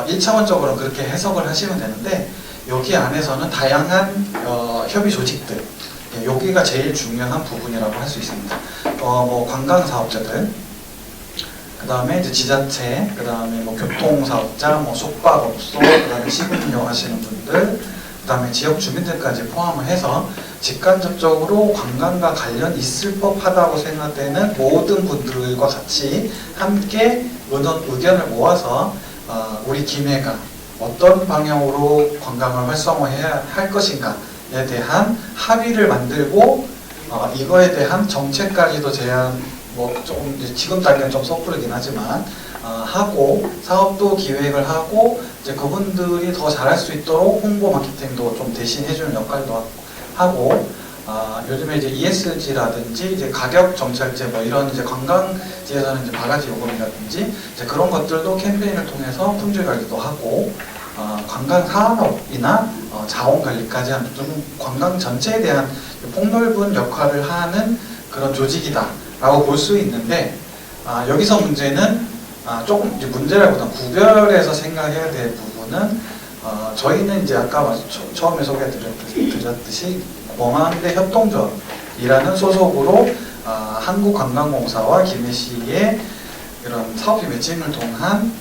Speaker 4: 1차원적으로 그렇게 해석을 하시면 되는데 여기 안에서는 다양한 협의 조직들 여기가 제일 중요한 부분이라고 할 수 있습니다. 뭐 관광 사업자들, 그 다음에 이제 지자체, 그 다음에 뭐 교통 사업자, 뭐 숙박업소, 그 다음에 식음료 하시는 분들, 그 다음에 지역 주민들까지 포함을 해서 직간접적으로 관광과 관련 있을 법하다고 생각되는 모든 분들과 같이 함께 의견을 모아서 우리 김해가 어떤 방향으로 관광을 활성화해야 할 것인가에 대한 합의를 만들고 이거에 대한 정책까지도 제안 조금 지금 단계는 좀 섣부르긴 하지만 하고 사업도 기획을 하고 이제 그분들이 더 잘할 수 있도록 홍보 마케팅도 좀 대신 해주는 역할도 하고 요즘에 이제 ESG라든지 이제 가격 정찰제 뭐 이런 이제 관광지에서는 이제 바가지 요금이라든지 이제 그런 것들도 캠페인을 통해서 품질 관리도 하고 관광 산업이나 자원 관리까지 하는 좀 관광 전체에 대한 폭넓은 역할을 하는 그런 조직이다라고 볼 수 있는데 여기서 문제는 조금 이제 문제라기보다 구별해서 생각해야 될 부분은 저희는 이제 아까 처음에 소개드렸듯이 공항대 협동조합이라는 소속으로 한국관광공사와 김해시의 이런 사업비 매칭을 통한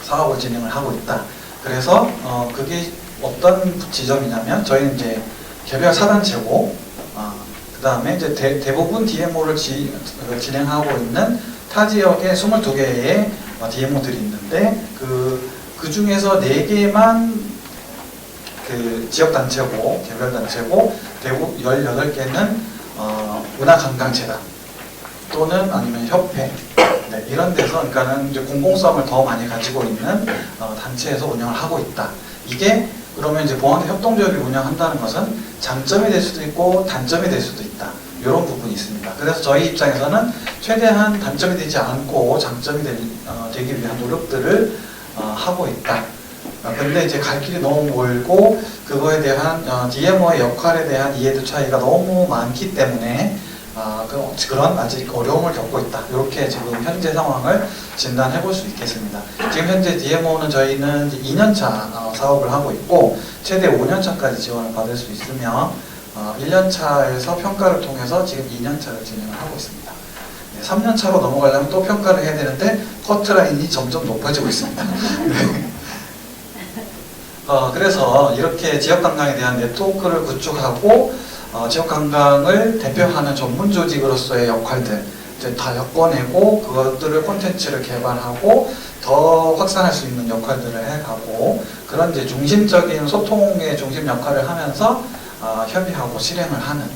Speaker 4: 사업을 진행을 하고 있다. 그래서 그게 어떤 지점이냐면 저희는 이제 개별 사단체고 그 다음에 이제 대부분 DMO를 진행하고 있는 타 지역에 22개의 DMO들이 있는데 그 중에서 4개만 그 지역단체고 개별단체고 대구 18개는 문화관광재단 또는 아니면 협회 이런 데서 그러니까는 이제 공공성을 더 많이 가지고 있는 단체에서 운영을 하고 있다. 이게 그러면 이제 공항대 협동조합이 운영한다는 것은 장점이 될 수도 있고 단점이 될 수도 있다. 이런 부분이 있습니다. 그래서 저희 입장에서는 최대한 단점이 되지 않고 장점이 되기 위한 노력들을 하고 있다. 근데 이제 갈 길이 너무 멀고 그거에 대한 DMO의 역할에 대한 이해도 차이가 너무 많기 때문에 그런 아직 어려움을 겪고 있다. 이렇게 지금 현재 상황을 진단해 볼 수 있겠습니다. 지금 현재 DMO는 저희는 2년차 사업을 하고 있고 최대 5년차까지 지원을 받을 수 있으며 1년차에서 평가를 통해서 지금 2년차를 진행을 하고 있습니다. 3년차로 넘어가려면 또 평가를 해야 되는데 커트라인이 점점 높아지고 있습니다. 네. 그래서 이렇게 지역관광에 대한 네트워크를 구축하고 지역관광을 대표하는 전문 조직으로서의 역할들 이제 다 엮어내고 그것들을 콘텐츠를 개발하고 더 확산할 수 있는 역할들을 해가고 그런 이제 중심적인 소통의 중심 역할을 하면서 협의하고 실행을 하는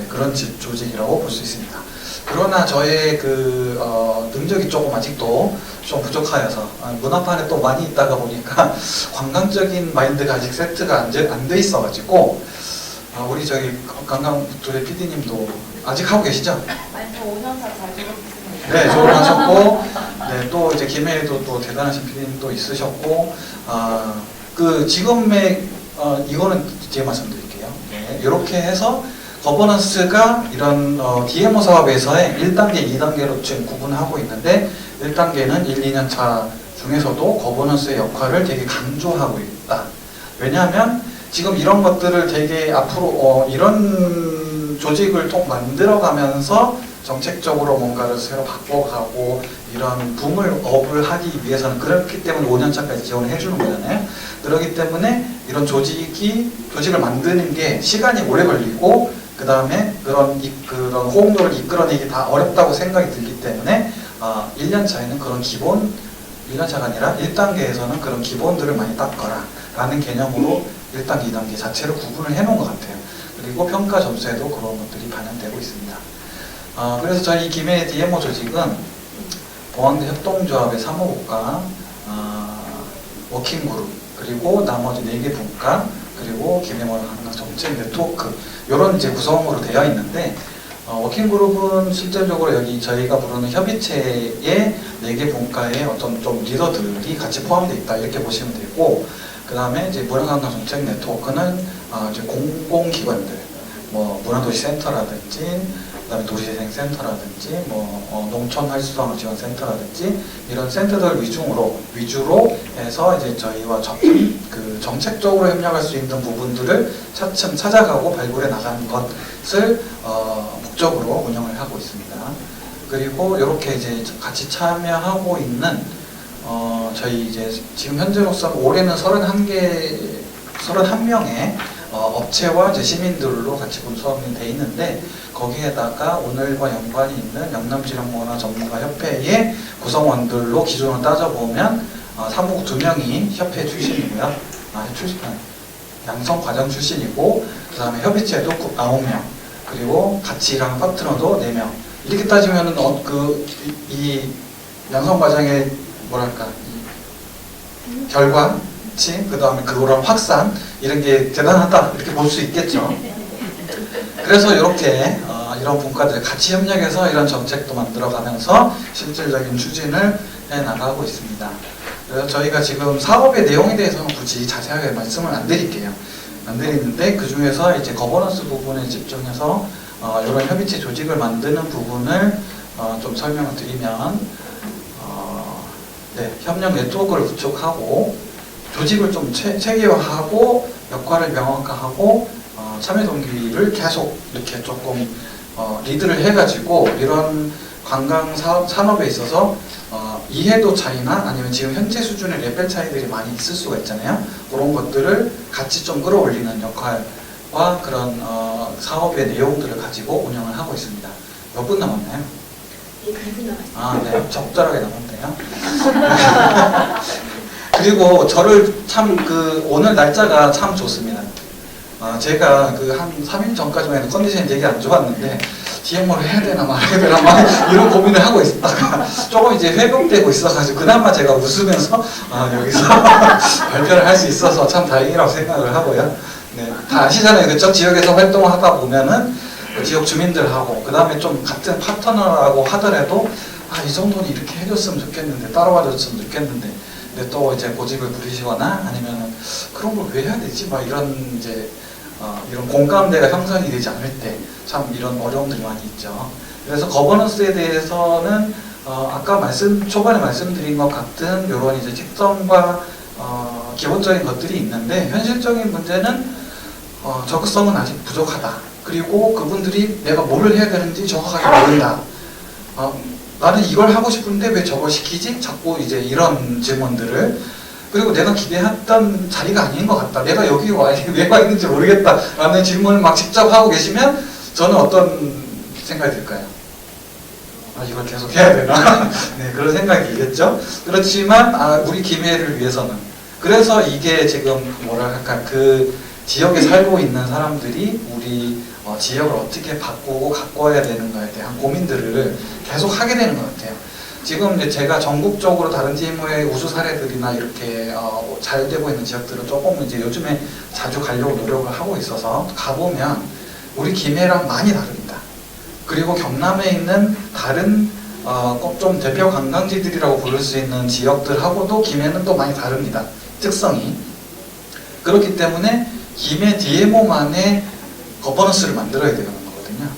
Speaker 4: 그런 조직이라고 볼 수 있습니다. 그러나 저의 능력이 조금 아직도 좀 부족하여서 문화판에 또 많이 있다가 보니까 관광적인 마인드가 아직 세트가 안 돼 있어가지고 우리 저기 관광 조례 PD님도 아직 하고 계시죠?
Speaker 5: 아니, 저 5년차 잘 졸업했습니다.
Speaker 4: 네, 졸업하셨고, 네, 또 이제 김해에도 또 대단하신 PD님도 있으셨고, 지금의 이거는 제가 말씀드릴게요. 네, 이렇게 해서 거버넌스가 이런 DMO 사업에서의 1단계, 2단계로 지금 구분하고 있는데 1단계는 1, 2년 차 중에서도 거버넌스의 역할을 되게 강조하고 있다. 왜냐하면 지금 이런 것들을 되게 앞으로 이런 조직을 통 만들어가면서 정책적으로 뭔가를 새로 바꿔가고 이런 붐을 업을 하기 위해서는 그렇기 때문에 5년차까지 지원을 해주는 거잖아요. 그렇기 때문에 이런 조직을 만드는 게 시간이 오래 걸리고 그 다음에 그런 호응도를 이끌어내기 다 어렵다고 생각이 들기 때문에 1년차에는 그런 기본 1년차가 아니라 1단계에서는 그런 기본들을 많이 닦거라 라는 개념으로 1단계, 2단계 자체를 구분을 해놓은 것 같아요. 그리고 평가 점수에도 그런 것들이 반영되고 있습니다. 그래서 저희 김해 DMO 조직은 보안대 협동조합의 사무국과 워킹그룹 그리고 나머지 4개 분과 그리고 김해원 정책 네트워크 이런 이제 구성으로 되어 있는데 워킹그룹은 실질적으로 여기 저희가 부르는 협의체의 4개 분과의 어떤 좀 리더들이 같이 포함되어 있다 이렇게 보시면 되고 그 다음에 이제 문화관광 정책 네트워크는 이제 공공기관들 뭐 문화도시센터라든지 그다음에 도시재생센터라든지 농촌활성화지원센터라든지 이런 센터들 위주로 해서 이제 저희와 그 정책적으로 협력할 수 있는 부분들을 차츰 찾아가고 발굴해 나가는 것을 목적으로 운영을 하고 있습니다. 그리고 이렇게 이제 같이 참여하고 있는 저희 이제 지금 현재로서는 올해는 31명의 업체와 이제 시민들로 같이 구성이 돼 있는데 거기에다가 오늘과 연관이 있는 영남지역문화전문가협회의 구성원들로 기준으로 따져보면 사무국 2명이 협회 출신이고요. 양성과정 출신이고 그 다음에 협의체도 9명 그리고 같이 일하는 파트너도 4명 이렇게 따지면은 이 양성과정의 뭐랄까 결과치 그 다음에 그런 확산 이런 게 대단하다 이렇게 볼 수 있겠죠. 그래서 이렇게 이런 분과들 같이 협력해서 이런 정책도 만들어가면서 실질적인 추진을 해나가고 있습니다. 그래서 저희가 지금 사업의 내용에 대해서는 굳이 자세하게 말씀을 안 드릴게요. 안 드리는데 그 중에서 이제 거버넌스 부분에 집중해서 이런 협의체 조직을 만드는 부분을 좀 설명을 드리면 협력 네트워크를 구축하고 조직을 좀 체계화하고 역할을 명확화하고 참여 동기를 계속 이렇게 조금 리드를 해가지고 이런 관광 산업에 있어서 이해도 차이나 아니면 지금 현재 수준의 레벨 차이들이 많이 있을 수가 있잖아요. 그런 것들을 같이 좀 끌어올리는 역할과 그런 사업의 내용들을 가지고 운영을 하고 있습니다. 몇 분 남았나요?
Speaker 1: 네, 2분 남았습니다.
Speaker 4: 네, 적절하게 남았네요. 그리고 저를 참 오늘 날짜가 참 좋습니다. 제가 한 3일 전까지만 해도 컨디션이 되게 안 좋았는데 DMO를 해야 되나 말아야 되나 막 이런 고민을 하고 있다가 조금 이제 회복되고 있어가지고 그나마 제가 웃으면서 여기서 발표를 할 수 있어서 참 다행이라고 생각을 하고요. 네, 다 아시잖아요. 그쪽 지역에서 활동을 하다 보면은 지역 주민들하고 그 다음에 좀 같은 파트너라고 하더라도 이 정도는 이렇게 해줬으면 좋겠는데 따라와줬으면 좋겠는데 근데 또 이제 고집을 부리시거나 아니면은 그런 걸 왜 해야 되지? 막 이런 이제 이런 공감대가 형성이 되지 않을 때 참 이런 어려움들이 많이 있죠. 그래서 거버넌스에 대해서는 아까 초반에 말씀드린 것 같은 이런 이제 특성과 기본적인 것들이 있는데 현실적인 문제는 적극성은 아직 부족하다. 그리고 그분들이 내가 뭐를 해야 되는지 정확하게 모른다. 나는 이걸 하고 싶은데 왜 저걸 시키지? 자꾸 이제 이런 질문들을 그리고 내가 기대했던 자리가 아닌 것 같다. 내가 여기 왜 와 있는지 모르겠다. 라는 질문을 막 직접 하고 계시면 저는 어떤 생각이 들까요? 이걸 계속 해야 되나? 네, 그런 생각이 들겠죠. 그렇지만 우리 김해를 위해서는 그래서 이게 지금 뭐랄까 그 지역에 살고 있는 사람들이 우리 지역을 어떻게 바꾸고 가꿔야 되는가에 대한 고민들을 계속 하게 되는 것 같아요. 지금 이제 제가 전국적으로 다른 DMO의 우수 사례들이나 이렇게 잘 되고 있는 지역들을 조금 이제 요즘에 자주 가려고 노력을 하고 있어서 가보면 우리 김해랑 많이 다릅니다. 그리고 경남에 있는 다른 꼭 좀 대표 관광지들이라고 부를 수 있는 지역들하고도 김해는 또 많이 다릅니다. 특성이. 그렇기 때문에 김해 DMO만의 거버넌스를 만들어야 되는 거거든요.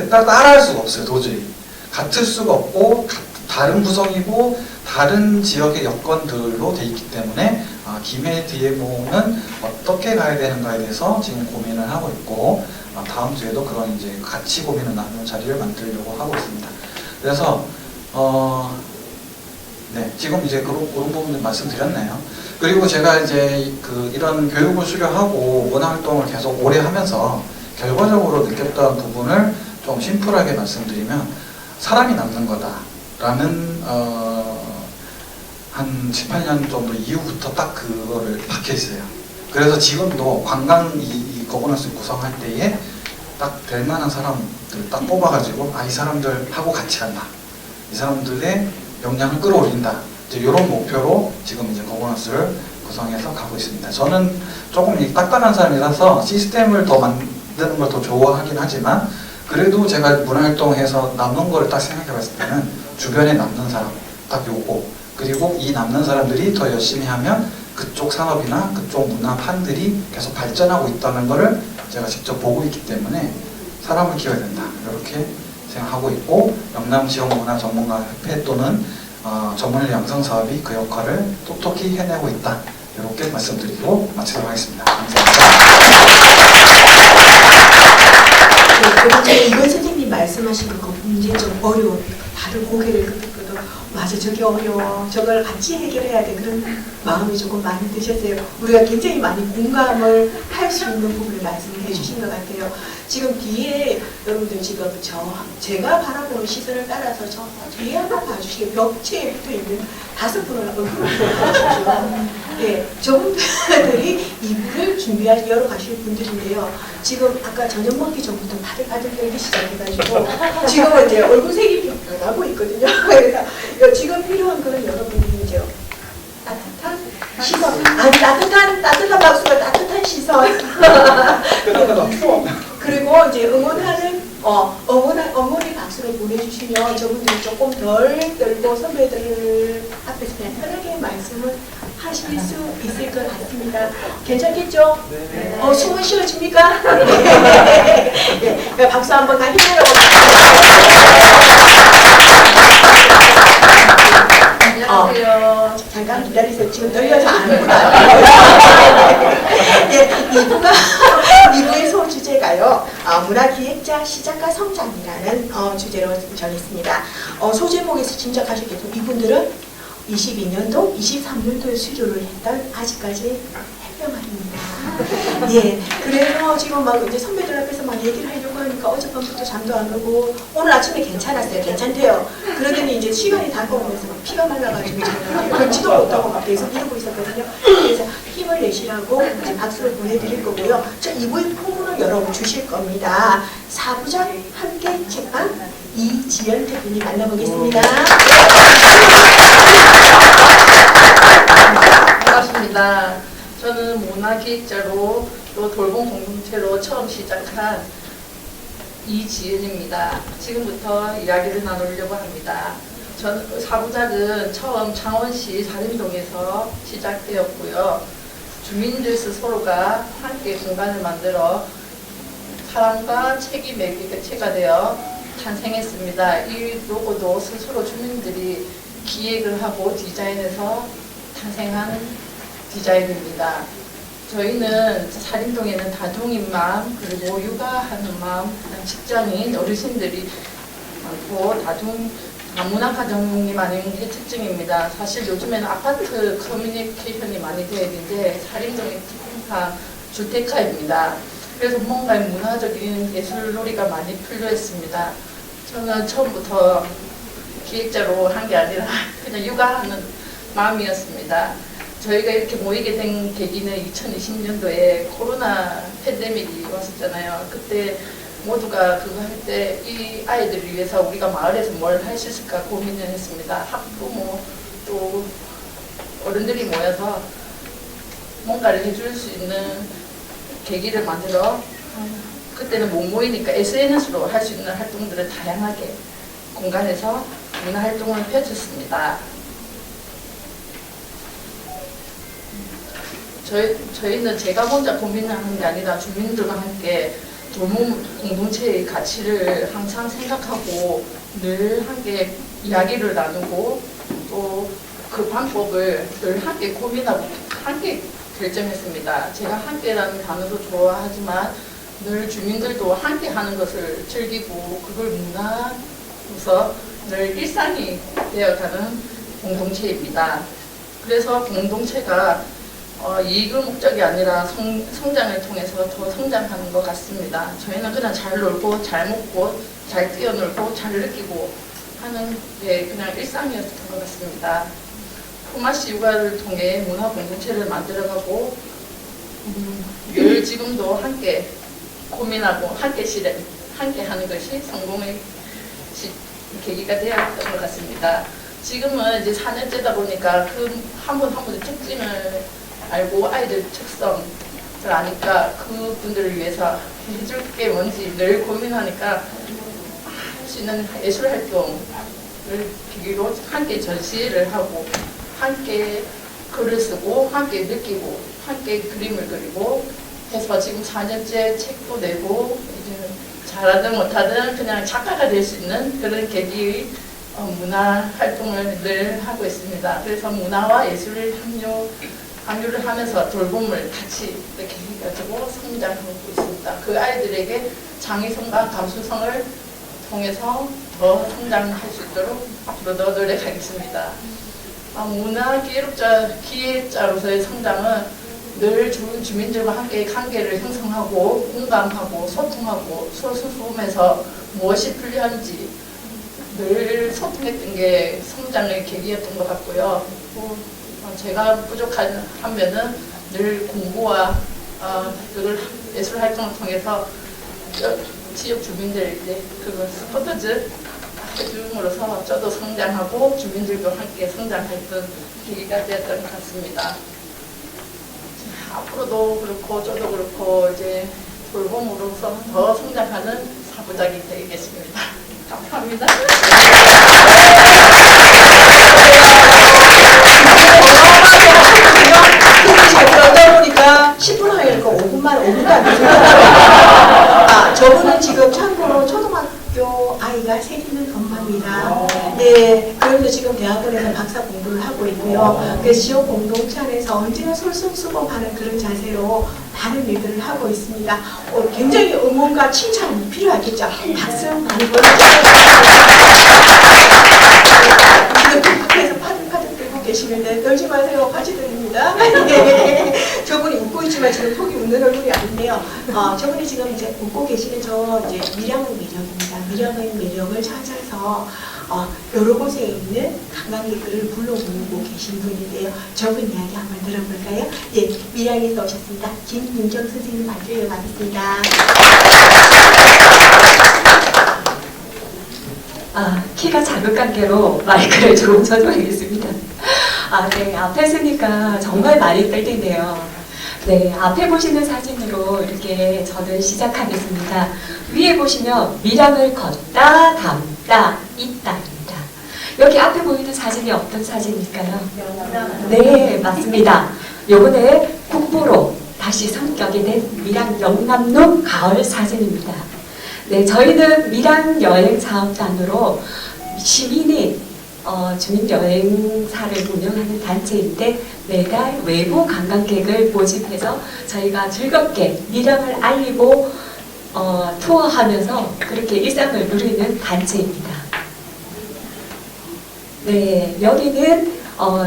Speaker 4: 따라할 수가 없어요. 도저히. 같을 수가 없고 다른 구성이고 다른 지역의 여건들로 돼 있기 때문에 김해 DMO는 어떻게 가야 되는가에 대해서 지금 고민을 하고 있고 다음 주에도 그런 이제 같이 고민을 나누는 자리를 만들려고 하고 있습니다. 그래서 네, 지금 이제 그런 부분들 말씀드렸네요. 그리고 제가 이제 이런 교육을 수료하고 문화활동을 계속 오래 하면서 결과적으로 느꼈던 부분을 좀 심플하게 말씀드리면 사람이 남는 거다라는 한 7, 8년 정도 이후부터 딱 그거를 박혀 있어요. 그래서 지금도 관광 이 거버넌스 구성할 때에 딱 될 만한 사람들 딱 뽑아가지고 이 사람들하고 같이 한다. 이 사람들의 역량을 끌어올린다. 이제 이런 목표로 지금 이제 거버넌스를 구성해서 가고 있습니다. 저는 조금 딱딱한 사람이라서 시스템을 더 만드는 걸 더 좋아하긴 하지만 그래도 제가 문화활동해서 남는 거를 딱 생각해 봤을 때는 주변에 남는 사람 딱 요거 그리고 이 남는 사람들이 더 열심히 하면 그쪽 산업이나 그쪽 문화판들이 계속 발전하고 있다는 거를 제가 직접 보고 있기 때문에 사람을 키워야 된다 이렇게 생각하고 있고 영남지역문화전문가협회 또는 전문인력 양성 사업이 그 역할을 톡톡히 해내고 있다 이렇게 말씀드리고 마치도록 하겠습니다. 감사합니다.
Speaker 1: 네, 이건 선생님 말씀하신 그 문제 좀 어려워. 다들 고개를 끄덕끄덕 맞아 저게 어려워. 저걸 같이 해결해야 돼. 그런 마음이 조금 많이 드셨어요. 우리가 굉장히 많이 공감을 할 수 있는 부분을 말씀해 주신 것 같아요. 지금 뒤에 여러분들 지금 제가 바라보는 시선을 따라서 저 뒤에 한번 봐주시게 벽체에 붙어있는 5분을 얼굴을 보여주시죠. 네, 저분들이 이부를 준비할 여러 가실 분들인데요. 지금 아까 저녁 먹기 전부터 바들바들 떨기 시작해가지고 지금은 이제 얼굴색이 변하고 있거든요. 그래서 지금 필요한 거는 여러분들이 이제 따뜻한 시선, 따뜻한 박수가 따뜻한 시선. 그리고 이제 응원하는 어머니 박수를 보내주시면 저분들이 조금 덜 떨고 선배들 앞에서 그냥 편하게 말씀을 하실 수 있을 것 같습니다. 괜찮겠죠? 네. 숨은 쉬어집니까? 네. 박수 한번 다 힘내라고.
Speaker 5: 안녕하세요.
Speaker 1: 잠깐 기다리세요. 지금 떨려서 아는구나. 네, 2부의 소주제가요. 문화기획자 시작과 성장이라는 주제로 정했습니다. 소제목에서 짐작하셨겠죠. 이분들은 22년도, 23년도에 수료를 했던 아직까지 해병아입니다. 예, 그래서 지금 막 이제 선배들 앞에서 막 얘기를 하려고 하니까 어젯밤부터 잠도 안 오고 오늘 아침에 괜찮았어요. 괜찮대요. 그러더니 이제 시간이 다가오면서 막 피가 말라가지고 제가 걷지도 못하고 막 계속 이러고 있었거든요. 그래서 힘을 내시라고 이제 박수를 보내드릴 거고요. 저 2부의 포문을 열어주실 겁니다. 4부장 함께 책방 이지연 대표님 만나보겠습니다.
Speaker 5: 반갑습니다. 저는 문화기획자로 또 돌봄 공동체로 처음 시작한 이지은입니다. 지금부터 이야기를 나누려고 합니다. 전 사부작은 처음 창원시 사림동에서 시작되었고요. 주민들 스스로가 함께 공간을 만들어 사람과 책이 매개체가 되어 탄생했습니다. 이 로고도 스스로 주민들이 기획을 하고 디자인해서 탄생한 디자인입니다. 저희는 사림동에는 다둥인 마음 그리고 육아하는 마음 직장인 어르신들이 많고 다문화 가정이 많은 게 특징입니다. 사실 요즘에는 아파트 커뮤니케이션이 많이 되어 있는데 사림동이 특성상 주택가입니다. 그래서 뭔가 문화적인 예술놀이가 많이 필요했습니다. 저는 처음부터 기획자로 한 게 아니라 그냥 육아하는 마음이었습니다. 저희가 이렇게 모이게 된 계기는 2020년도에 코로나 팬데믹이 왔었잖아요. 그때 모두가 그거 할 때 이 아이들을 위해서 우리가 마을에서 뭘 할 수 있을까 고민을 했습니다. 학부모 또 어른들이 모여서 뭔가를 해줄 수 있는 계기를 만들어 그때는 못 모이니까 SNS로 할 수 있는 활동들을 다양하게 공간에서 문화활동을 펼쳤습니다. 저희는 제가 혼자 고민을 하는 게 아니라 주민들과 함께 돌봄 공동체의 가치를 항상 생각하고 늘 함께 이야기를 나누고 또 그 방법을 늘 함께 고민하고 함께 결정했습니다. 제가 함께라는 단어도 좋아하지만 늘 주민들도 함께 하는 것을 즐기고 그걸 문화로서 늘 일상이 되어가는 공동체입니다. 그래서 공동체가 이익을 목적이 아니라 성장을 통해서 더 성장하는 것 같습니다. 저희는 그냥 잘 놀고 잘 먹고 잘 뛰어놀고 잘 느끼고 하는 게 그냥 일상이었던 것 같습니다. 포마시 육아를 통해 문화 공동체를 만들어가고 늘 지금도 함께 고민하고 함께 실행, 함께 하는 것이 성공의 계기가 되었던 것 같습니다. 지금은 이제 4년째다 보니까 그 한 분 한 분의 특징을 알고 아이들 특성을 아니까 그분들을 위해서 해줄 게 뭔지 늘 고민하니까 할 수 있는 예술 활동을 계기로 함께 전시를 하고 함께 글을 쓰고 함께 느끼고 함께 그림을 그리고 해서 지금 4년째 책도 내고 이제 잘하든 못하든 그냥 작가가 될 수 있는 그런 계기의 문화 활동을 늘 하고 있습니다. 그래서 문화와 예술을 함유를 하면서 돌봄을 같이 이렇게 해가지고 성장하고 있습니다. 그 아이들에게 창의성과 감수성을 통해서 더 성장할 수 있도록 앞으로도 노력하겠습니다. 문화 기획자로서의 성장은 늘 주민들과 함께 관계를 형성하고 공감하고 소통하고 솔선수범해서 무엇이 필요한지 늘 소통했던 게 성장의 계기였던 것 같고요. 제가 부족한 한면은 늘 공부와 그걸 예술 활동을 통해서 지역 주민들에게 그걸 서포트 해줌으로써 저도 성장하고 주민들과 함께 성장했던 계기가 되었던 것 같습니다. 앞으로도 그렇고 저도 그렇고 이제 돌봄으로서 더 성장하는 사부작이 되겠습니다. 감사합니다.
Speaker 1: 그러다 보니까 10분 하니까 5분도 안 되죠. 저분은 지금 참고로 초등학교 아이가 셋 있는 엄마입니다. 네, 그런데 지금 대학원에서 박사 공부를 하고 있고요. 그래서 지역 공동체 안에서 언제나 솔선수범하는 그런 자세로 많은 일들을 하고 있습니다. 굉장히 응원과 칭찬이 필요하겠죠. 박수 많이 보내주세요. 지금 밖에서 파득파득 들고 계시는데 떨지 마세요. 바지 드립니다. 저분이 웃고 있지만 지금 속이 웃는 얼굴이 아닌데요. 저분이 지금 이제 웃고 계시는 저 이제 밀양의 매력입니다. 밀양의 매력을 찾아서 여러 곳에 있는 관광객들을 불러모으고 계신 분인데요. 저분 이야기 한번 들어볼까요? 예, 밀양에서 오셨습니다. 김윤경 선생님 발표 이어가겠습니다.
Speaker 6: 키가 작은 관계로 마이크를 조금 전송하겠습니다. 네, 앞에 서니까 정말 많이 떨리네요. 네, 앞에 보시는 사진으로 이렇게 저는 시작하겠습니다. 위에 보시면 밀양을 걷다, 담다, 있다입니다. 여기 앞에 보이는 사진이 어떤 사진일까요? 네, 맞습니다. 요번에 국보로 다시 성격이 된 밀양 영남로 가을 사진입니다. 네, 저희는 밀양 여행 사업단으로 시민이 주민 여행사를 운영하는 단체인데 매달 외부 관광객을 모집해서 저희가 즐겁게 밀양을 알리고 투어하면서 그렇게 일상을 누리는 단체입니다. 네, 여기는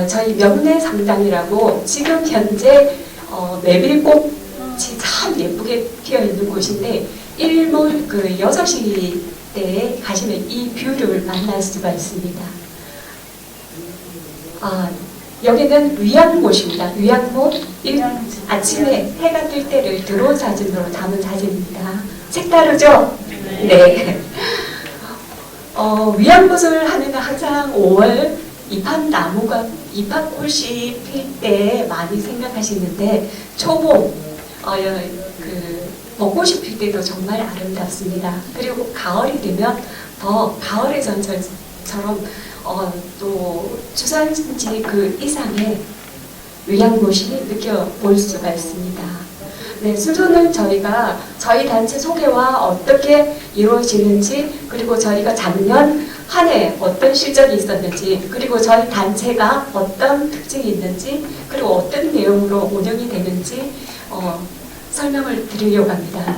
Speaker 6: 저희 명내 성당이라고 지금 현재 메밀꽃이 참 예쁘게 피어 있는 곳인데 일몰 6시 때에 가시면 이 뷰를 만날 수가 있습니다. 여기는 위안못입니다. 위안못 아침에 해가 뜰 때를 드론 사진으로 담은 사진입니다. 색다르죠? 네. 위안못을 하면 항상 5월 이팝꽃이 필 때 많이 생각하시는데 초봄 벚꽃이 필 때도 정말 아름답습니다. 그리고 가을이 되면 더 가을의 전설처럼 또 주산지 그 이상의 위양못이 느껴볼 수가 있습니다. 네, 순서는 저희가 저희 단체 소개와 어떻게 이루어지는지, 그리고 저희가 작년 한 해 어떤 실적이 있었는지, 그리고 저희 단체가 어떤 특징이 있는지, 그리고 어떤 내용으로 운영이 되는지 설명을 드리려고 합니다.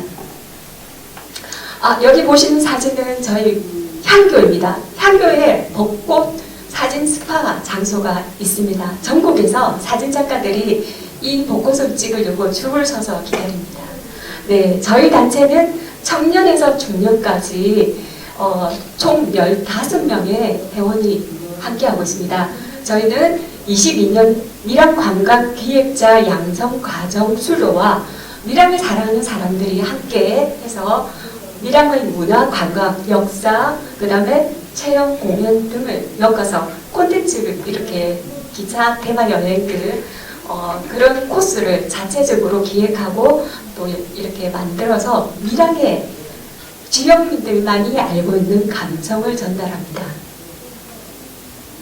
Speaker 6: 여기 보시는 사진은 저희 향교입니다. 향교에 벚꽃 사진 스파 장소가 있습니다. 전국에서 사진작가들이 이 벚꽃을 찍으려고 줄을 서서 기다립니다. 네, 저희 단체는 청년에서 중년까지 총 15명의 회원이 함께하고 있습니다. 저희는 22년 밀양 관광 기획자 양성 과정 수료와 밀양을 사랑하는 사람들이 함께 해서 밀양의 문화, 관광, 역사, 그 다음에 체험, 공연 등을 엮어서 콘텐츠를 이렇게 기차 테마 여행들 그런 코스를 자체적으로 기획하고 또 이렇게 만들어서 밀양의 지역민들만이 알고 있는 감성을 전달합니다.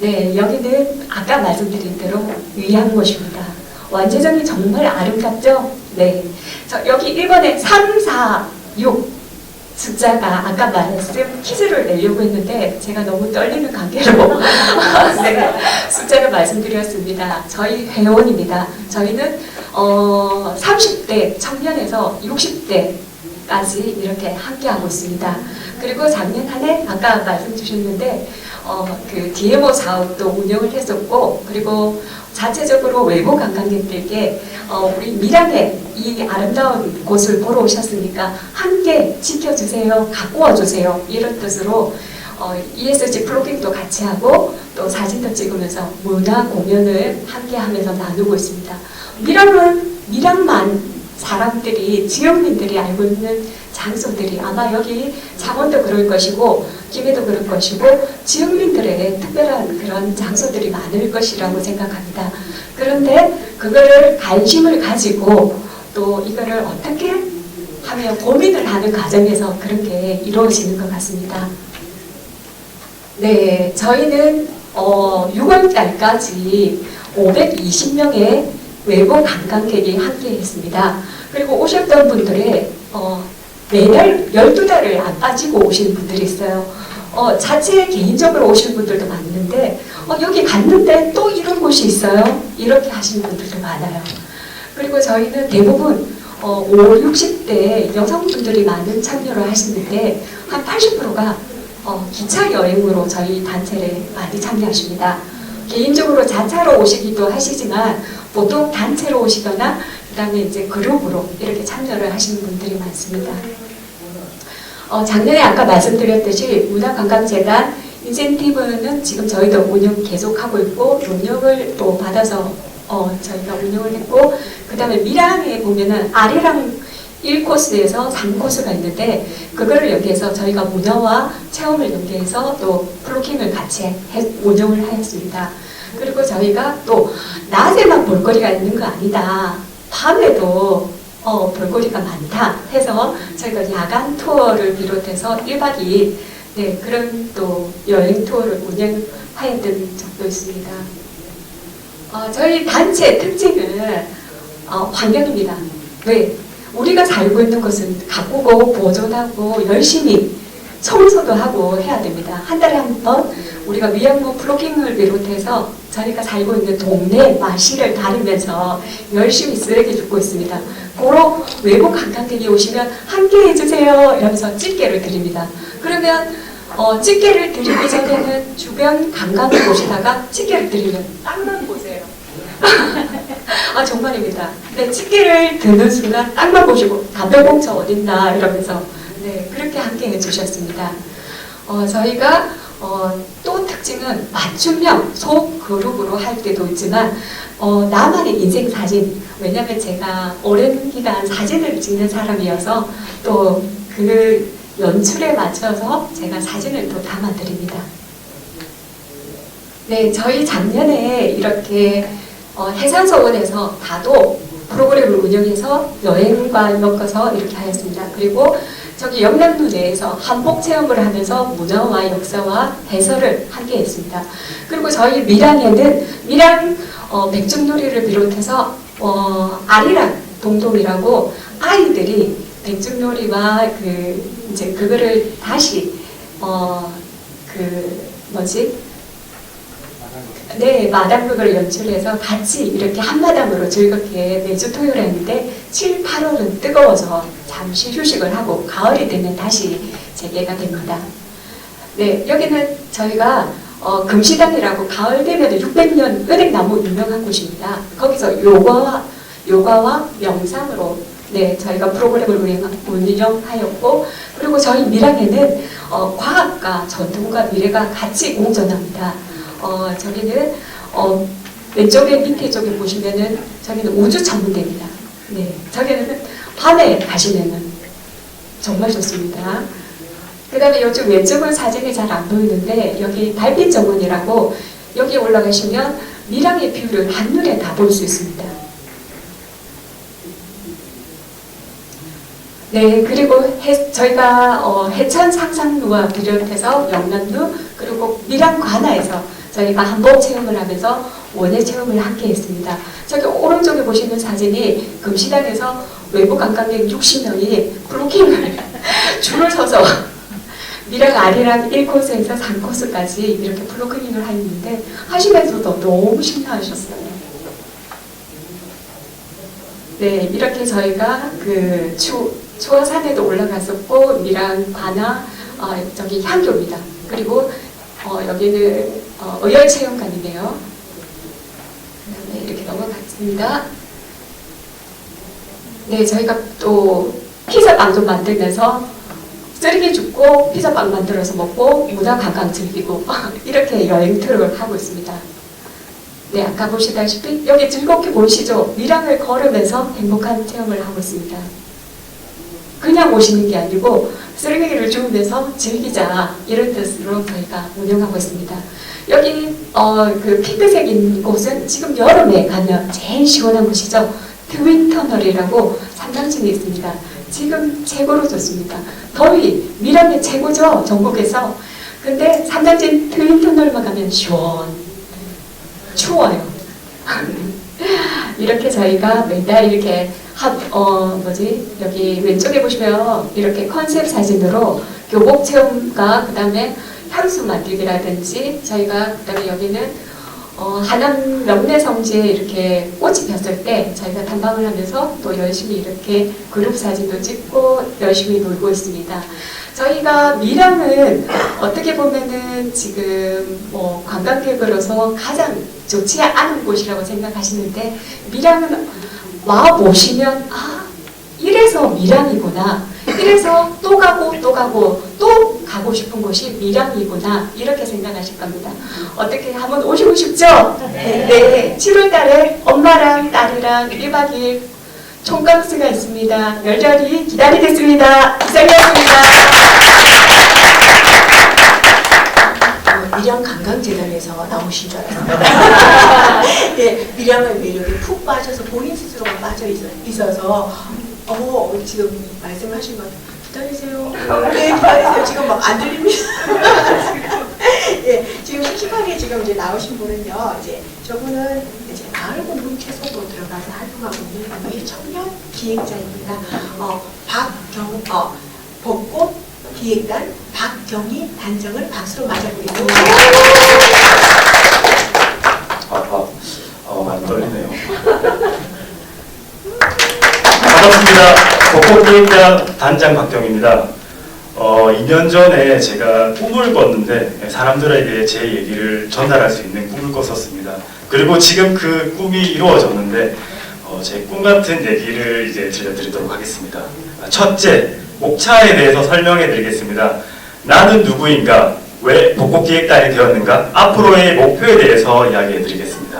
Speaker 6: 네, 여기는 아까 말씀드린 대로 위양못입니다. 완제정이 정말 아름답죠? 네. 여기 1번에 3, 4, 6 숫자가 아까 말씀 퀴즈를 내려고 했는데 제가 너무 떨리는 관계로 네, 숫자를 말씀드렸습니다. 저희 회원입니다. 저희는 30대 청년에서 60대까지 이렇게 함께하고 있습니다. 그리고 작년 한 해 아까 말씀 주셨는데 그 DMO 사업도 운영을 했었고, 그리고 자체적으로 외부 관광객들께 우리 밀양에 이 아름다운 곳을 보러 오셨으니까 함께 지켜주세요, 가꾸어 주세요, 이런 뜻으로 ESG 플로깅도 같이 하고 또 사진도 찍으면서 문화 공연을 함께 하면서 나누고 있습니다. 밀양은 밀양만 사람들이, 지역민들이 알고 있는 장소들이 아마 여기 창원도 그럴 것이고 김해도 그럴 것이고 지역민들의 특별한 그런 장소들이 많을 것이라고 생각합니다. 그런데 그거를 관심을 가지고 또 이거를 어떻게 하면 고민을 하는 과정에서 그런 게 이루어지는 것 같습니다. 네, 저희는 6월 달까지 520명의 외부 관광객이 함께 했습니다. 그리고 오셨던 분들의 매달 12달을 안 빠지고 오시는 분들이 있어요. 자체 개인적으로 오시는 분들도 많은데 여기 갔는데 또 이런 곳이 있어요? 이렇게 하시는 분들도 많아요. 그리고 저희는 대부분 5, 60대 여성분들이 많은 참여를 하시는데 한 80%가 기차 여행으로 저희 단체를 많이 참여하십니다. 개인적으로 자차로 오시기도 하시지만 보통 단체로 오시거나 그다음에 이제 그룹으로 이렇게 참여를 하시는 분들이 많습니다. 작년에 아까 말씀드렸듯이 문화관광재단 인센티브는 지금 저희도 운영 계속하고 있고 용역을 또 받아서 저희가 운영을 했고, 그 다음에 밀양에 보면은 아리랑 1코스에서 3코스가 있는데 그거를 여기에서 저희가 문화와 체험을 연계해서 또 플로깅을 같이 운영을 하였습니다. 그리고 저희가 또 낮에만 볼거리가 있는 거 아니다, 밤에도 볼거리가 많다 해서 저희가 야간 투어를 비롯해서 1박 2일 네, 그런 또 여행 투어를 운영하였던 적도 있습니다. 저희 단체 특징은 환경입니다. 왜? 우리가 살고 있는 것은 가꾸고 보존하고 열심히 청소도 하고 해야 됩니다. 한 달에 한 번 우리가 위안부 플로깅을 비롯해서 저희가 살고 있는 동네 마실을 다니면서 열심히 쓰레기 줍고 있습니다. 고로 외부 관광객이 오시면 함께 해주세요 이러면서 집게를 드립니다. 그러면 집게를 드리기 전에는 주변 관광을 보시다가 집게를 드리면 땅만 보세요. 정말입니다. 네, 집게를 드는 순간 땅만 보시고 담배봉투 어딨나 이러면서 네, 그렇게 함께 해주셨습니다. 저희가 또 특징은 맞춤형 소그룹으로 할 때도 있지만 나만의 인생 사진, 왜냐하면 제가 오랜 기간 사진을 찍는 사람이어서 또 그 연출에 맞춰서 제가 사진을 또 담아드립니다. 네, 저희 작년에 이렇게 해상서원에서 다도 프로그램을 운영해서 여행과 엮어서 이렇게 하였습니다. 그리고 저기 영남로 내에서 한복 체험을 하면서 문화와 역사와 해설을 함께 했습니다. 그리고 저희 밀양에는 밀양 백중놀이를 비롯해서 아리랑 동동이라고 아이들이 백중놀이와 이제 그거를 다시 네, 마당극을 연출해서 같이 이렇게 한마당으로 즐겁게 매주 토요일에 했는데 7, 8월은 뜨거워서 잠시 휴식을 하고 가을이 되면 다시 재개가 됩니다. 네, 여기는 저희가 금시당이라고 가을 되면 600년 은행나무 유명한 곳입니다. 거기서 요가와 명상으로 네, 저희가 프로그램을 운영하였고, 그리고 저희 밀양에는 과학과 전통과 미래가 같이 공존합니다. 저기는 왼쪽에 밑에 쪽에 보시면은 저기는 우주 천문대입니다. 네, 저기는 밤에 가시면은 정말 좋습니다. 그 다음에 이쪽 왼쪽은 사진이 잘 안 보이는데 여기 달빛 정원이라고 여기 올라가시면 밀양의 뷰를 한눈에 다 볼 수 있습니다. 네, 그리고 저희가 해천 상상루와 비롯해서 영남루 그리고 밀양 관아에서 저희가 한복 체험을 하면서 원예 체험을 함께 했습니다. 저기 오른쪽에 보시는 사진이 금시당에서 외부 관광객 60명이 블로킹을 줄을 서서 밀양 아리랑 1코스에서 3코스까지 이렇게 블로킹을 했는데 하시면서도 너무 신나하셨어요. 네, 이렇게 저희가 그 추어산에도 올라갔었고 밀양 관아 저기 향교입니다. 그리고 여기는 의열체험관이네요. 네, 이렇게 넘어가겠습니다. 네, 저희가 또 피자빵 좀 만들면서 쓰레기 줍고 피자빵 만들어서 먹고 문화관광 즐기고 이렇게 여행 투어를 하고 있습니다. 네, 아까 보시다시피 여기 즐겁게 보이시죠? 밀양을 걸으면서 행복한 체험을 하고 있습니다. 그냥 오시는 게 아니고 쓰레기를 주우면서 즐기자 이런 뜻으로 저희가 운영하고 있습니다. 여기 그 핑크색인 곳은 지금 여름에 가면 제일 시원한 곳이죠. 트윈터널이라고 삼당진에 있습니다. 지금 최고로 좋습니다. 더위 밀양이 최고죠, 전국에서. 근데 삼당진 트윈터널만 가면 추워요. 이렇게 저희가 매달 이렇게 여기 왼쪽에 보시면 이렇게 컨셉 사진으로 교복 체험과 그 다음에 향수 만들기라든지 저희가 그 다음에 여기는 하남 명례성지에 이렇게 꽃이 폈을 때 저희가 탐방을 하면서 또 열심히 이렇게 그룹 사진도 찍고 열심히 놀고 있습니다. 저희가 밀양은 어떻게 보면은 지금 관광객으로서 가장 좋지 않은 곳이라고 생각하시는데 밀양은 와 보시면 이래서 밀양이구나. 이래서 또 가고 또 가고 싶은 곳이 밀양이구나 이렇게 생각하실 겁니다. 어떻게 한번 오시고 싶죠? 네, 7월 달에 엄마랑 딸이랑 1박 2일 총각수가 있습니다. 열렬히 기다리겠습니다. 이상이었습니다.
Speaker 1: 밀양 관광재단에서 나오신 줄 알았습니다. 네, 밀양의 매력에 푹 빠져서 본인 스스로가 빠져 있어서 지금 말씀하신 것 기다리세요. 네, 기다리세요. 지금 막 안 들립니다. 예, 지금 씩씩하게 지금 이제 나오신 분은요, 이제 저분은 이제 마을 공동 채소로 들어가서 활동하고 있는 우리 청년 기획자입니다. 벚꽃 기획단 박경희 단장을 박수로 맞아보겠습니다.
Speaker 7: 많이 떨리네요. 반갑습니다. 벚꽃기획단 단장 박경희입니다. 2년 전에 제가 꿈을 꿨는데 사람들에게 제 얘기를 전달할 수 있는 꿈을 꿨었습니다. 그리고 지금 그 꿈이 이루어졌는데 제 꿈 같은 얘기를 이제 들려드리도록 하겠습니다. 첫째, 목차에 대해서 설명해 드리겠습니다. 나는 누구인가? 왜 벚꽃기획단이 되었는가? 앞으로의 목표에 대해서 이야기해 드리겠습니다.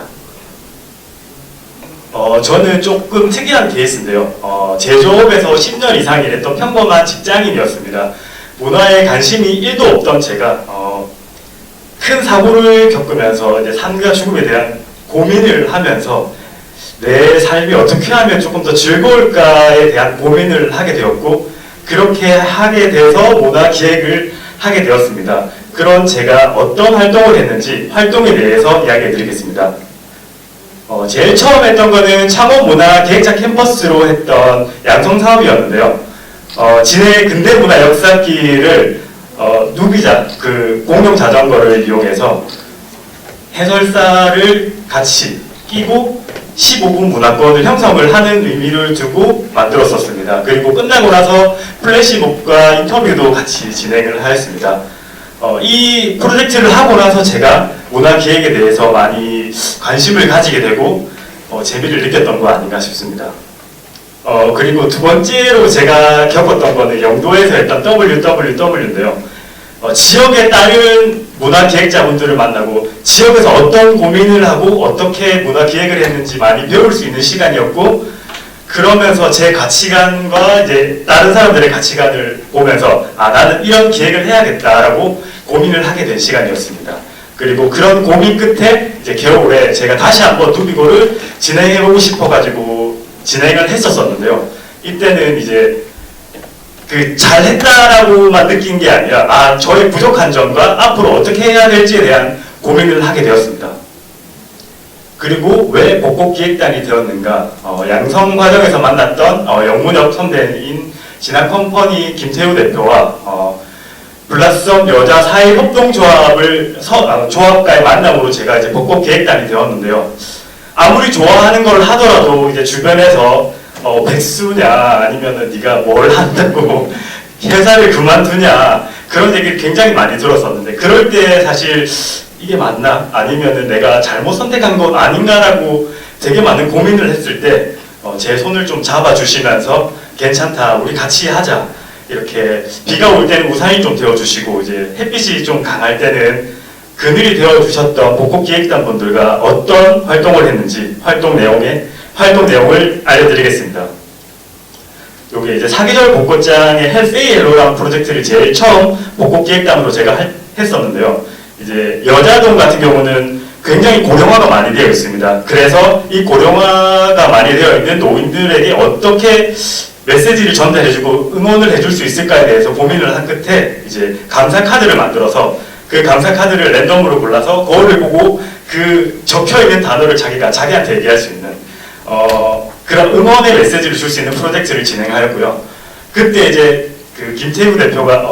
Speaker 7: 저는 조금 특이한 케이스인데요. 제조업에서 10년 이상 일했던 평범한 직장인이었습니다. 문화에 관심이 1도 없던 제가 큰 사고를 겪으면서 이제 삶과 죽음에 대한 고민을 하면서 내 삶이 어떻게 하면 조금 더 즐거울까에 대한 고민을 하게 되었고 그렇게 하게 돼서 문화 기획을 하게 되었습니다. 그런 제가 어떤 활동을 했는지 활동에 대해서 이야기해 드리겠습니다. 제일 처음 했던 거는 창원문화기획자 캠퍼스로 했던 양성사업이었는데요. 진해 근대문화 역사기를 누비자, 그 공용 자전거를 이용해서 해설사를 같이 끼고 15분 문화권을 형성을 하는 의미를 두고 만들었었습니다. 그리고 끝나고 나서 플래시몹과 인터뷰도 같이 진행을 하였습니다. 이 프로젝트를 하고 나서 제가 문화기획에 대해서 많이 관심을 가지게 되고 재미를 느꼈던 거 아닌가 싶습니다. 그리고 두 번째로 제가 겪었던 거는 영도에서 했던 WWW인데요. 지역의 다른 문화기획자분들을 만나고 지역에서 어떤 고민을 하고 어떻게 문화기획을 했는지 많이 배울 수 있는 시간이었고, 그러면서 제 가치관과 이제 다른 사람들의 가치관을 보면서 나는 이런 기획을 해야겠다라고 고민을 하게 된 시간이었습니다. 그리고 그런 고민 끝에 이제 겨울에 제가 다시 한번 누비고를 진행해보고 싶어가지고 진행을 했었었는데요. 이때는 이제 잘했다라고만 느낀 게 아니라 저의 부족한 점과 앞으로 어떻게 해야 될지에 대한 고민을 하게 되었습니다. 그리고 왜 복곡기획단이 되었는가? 양성 과정에서 만났던 영문협 선배인 진한컴퍼니 김태우 대표와 블라썸 여자 사회협동조합을 조합과의 만남으로 제가 이제 복곡기획단이 되었는데요. 아무리 좋아하는 걸 하더라도 이제 주변에서 백수냐 아니면은 네가 뭘 한다고 회사를 그만두냐 그런 얘기를 굉장히 많이 들었었는데, 그럴 때 사실 이게 맞나 아니면은 내가 잘못 선택한 건 아닌가라고 되게 많은 고민을 했을 때 제 손을 좀 잡아주시면서 괜찮다 우리 같이 하자, 이렇게 비가 올 때는 우산이 좀 되어주시고 이제 햇빛이 좀 강할 때는 그늘이 되어주셨던 복곡기획단 분들과 어떤 활동을 했는지 활동 내용을 알려드리겠습니다. 여기 이제 사계절 벚꽃장의 Say Hello라는 프로젝트를 제일 처음 벚꽃기획단으로 제가 했었는데요. 이제 여자동 같은 경우는 굉장히 고령화가 많이 되어 있습니다. 그래서 이 고령화가 많이 되어 있는 노인들에게 어떻게 메시지를 전달해주고 응원을 해줄 수 있을까에 대해서 고민을 한 끝에 이제 감사 카드를 만들어서 그 감사 카드를 랜덤으로 골라서 거울을 보고 그 적혀있는 단어를 자기한테 얘기할 수 있는 그런 응원의 메시지를 줄 수 있는 프로젝트를 진행하였고요. 그때 이제 그 김태우 대표가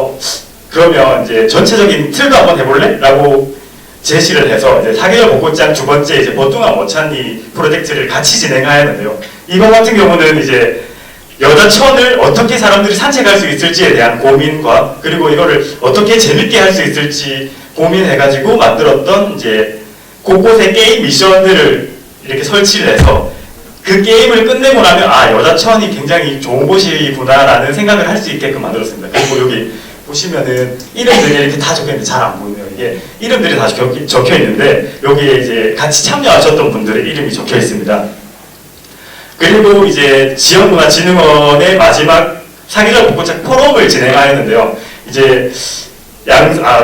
Speaker 7: 그러면 이제 전체적인 틀도 한번 해볼래? 라고 제시를 해서 이제 사계절 벚꽃장 두 번째 이제 버뚱아 모찬니 프로젝트를 같이 진행하였는데요. 이거 같은 경우는 이제 여자천을 어떻게 사람들이 산책할 수 있을지에 대한 고민과 그리고 이거를 어떻게 재밌게 할 수 있을지 고민해가지고 만들었던 이제 곳곳에 게임 미션들을 이렇게 설치를 해서 그 게임을 끝내고 나면 여자천이 굉장히 좋은 곳이구나라는 생각을 할 수 있게끔 만들었습니다. 그리고 여기 보시면은 이름들이 이렇게 다 적혀있는데 잘 안 보이네요. 이게 이름들이 다 적혀있는데 여기에 이제 같이 참여하셨던 분들의 이름이 적혀있습니다. 그리고 이제 지역문화진흥원의 마지막 사계절 벚꽃장 포럼을 진행하였는데요. 이제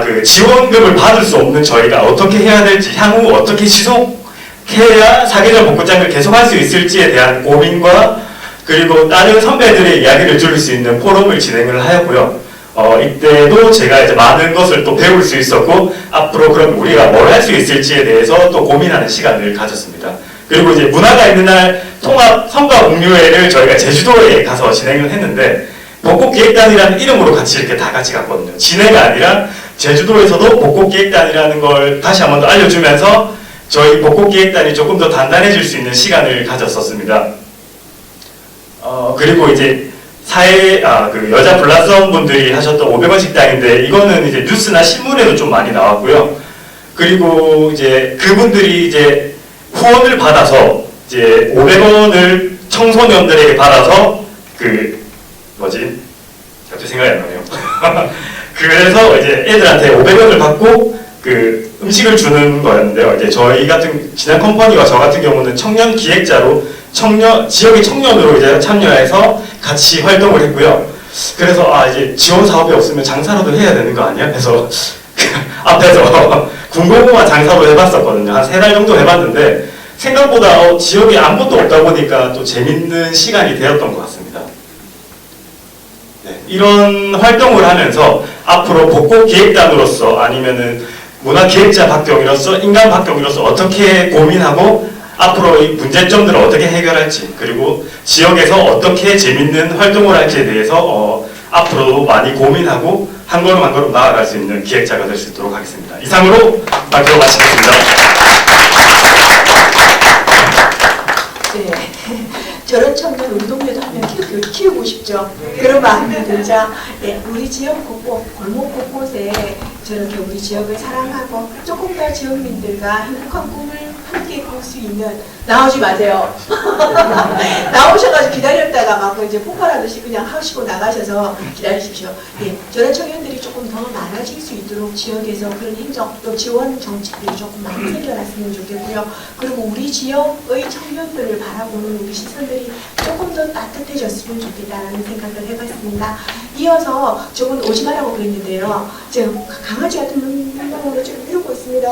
Speaker 7: 그 지원금을 받을 수 없는 저희가 어떻게 해야 될지, 향후 어떻게 지속해야 사계절 벚꽃장을 계속할 수 있을지에 대한 고민과 그리고 다른 선배들의 이야기를 들을 수 있는 포럼을 진행을 하였고요. 이때도 제가 이제 많은 것을 또 배울 수 있었고 앞으로 그럼 우리가 뭘 할 수 있을지에 대해서 또 고민하는 시간을 가졌습니다. 그리고 이제 문화가 있는 날 통합 성가 공유회를 저희가 제주도에 가서 진행을 했는데 벚꽃기획단이라는 이름으로 같이 이렇게 다 같이 갔거든요. 진해가 아니라 제주도에서도 벚꽃기획단이라는 걸 다시 한 번 더 알려주면서 저희 벚꽃기획단이 조금 더 단단해질 수 있는 시간을 가졌었습니다. 그리고 이제 그 여자 블라썸 분들이 하셨던 500원 식당인데 이거는 이제 뉴스나 신문에도 좀 많이 나왔고요. 그리고 이제 그분들이 이제 후원을 받아서 이제 500원을 청소년들에게 받아서 갑자기 생각이 안 나네요. 그래서 이제 애들한테 500원을 받고 그 음식을 주는 거였는데요. 이제 진한 컴퍼니와 저 같은 경우는 청년 기획자로 지역의 청년으로 이제 참여해서 같이 활동을 했고요. 그래서 이제 지원 사업이 없으면 장사라도 해야 되는 거 아니야? 그래서 앞에서 군고구마 장사도 해봤었거든요. 한 3달 정도 해봤는데 생각보다 지역에 아무것도 없다 보니까 또 재밌는 시간이 되었던 것 같습니다. 네, 이런 활동을 하면서 앞으로 벚꽃기획단으로서 아니면은 문화기획자 박경이로서 인간 박경이로서 어떻게 고민하고 앞으로 이 문제점들을 어떻게 해결할지, 그리고 지역에서 어떻게 재밌는 활동을 할지에 대해서 앞으로도 많이 고민하고 한 걸음 한 걸음 나아갈 수 있는 기획자가 될 수 있도록 하겠습니다. 이상으로 발표 마치겠습니다.
Speaker 1: 네. 저런 청년 우리 동네도 한 명 키우고 싶죠. 그런 마음이 들자. 네, 우리 지역 곳곳, 골목 곳곳에 저렇게 우리 지역을 사랑하고 조금 더 지역민들과 행복한 꿈을 함께 꿀 수 있는, 나오지 마세요. 나오셔가지고 기다렸다가 막 이제 폭발하듯이 그냥 하시고 나가셔서 기다리십시오. 예, 저런 청년들이 조금 더 많아질 수 있도록 지역에서 그런 행정 또 지원 정책들이 조금 많이 생겨났으면 좋겠고요. 그리고 우리 지역의 청년들을 바라보는 우리 시선들이 조금 더 따뜻해졌으면 좋겠다는 생각을 해봤습니다. 이어서 저분 오지 말라고 그랬는데요. 제가 강아지 같은 눈망울로 좀 이러고 있습니다.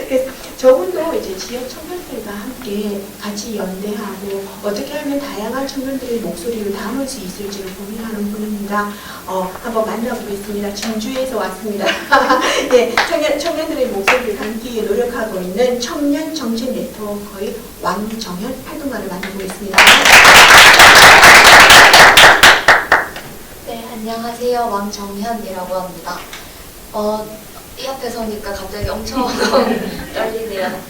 Speaker 1: 그래서 저분도 이제 지역 청년들과 함께 같이 연대하고 어떻게 하면 다양한 청년들의 목소리를 담을 수 있을지를 고민하는 분입니다. 한번 만나보겠습니다. 진주에서 왔습니다. 네, 청년들의 목소리를 담기 위해 노력하고 있는 청년 정책 네트워크의 왕정현 활동가를 만나보겠습니다.
Speaker 8: 네, 안녕하세요. 왕정현이라고 합니다. 이 앞에 서니까 갑자기 엄청 떨리네요.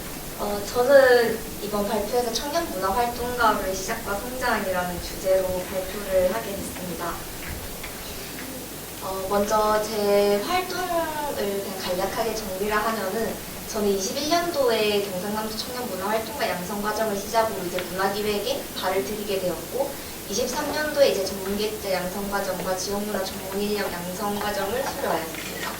Speaker 8: 저는 이번 발표에서 청년 문화 활동가로의 시작과 성장이라는 주제로 발표를 하게 됐습니다. 먼저 제 활동을 그냥 간략하게 정리를 하면은, 저는 21년도에 경상남도 청년 문화 활동가 양성 과정을 시작으로 이제 문화기획에 발을 들이게 되었고, 23년도에 이제 전문기획자 양성 과정과 지역문화 전문 인력 양성 과정을 수료하였습니다.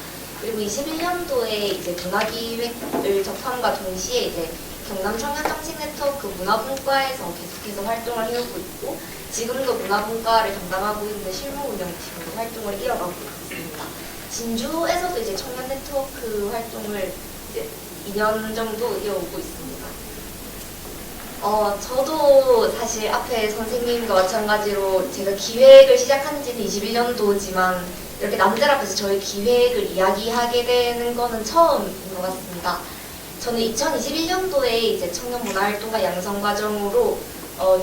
Speaker 8: 그리고 21년도에 이제 문화기획을 접함과 동시에 이제 경남 청년정책 네트워크 문화분과에서 계속해서 활동을 해오고 있고, 지금도 문화분과를 담당하고 있는 실무운영팀으로 활동을 이어가고 있습니다. 진주에서도 이제 청년 네트워크 활동을 이제 2년 정도 이어오고 있습니다. 저도 사실 앞에 선생님과 마찬가지로 제가 기획을 시작한 지는 21년도지만 이렇게 남들 앞에서 저의 기획을 이야기하게 되는 거는 처음인 것 같습니다. 저는 2021년도에 이제 청년문화활동가 양성과정으로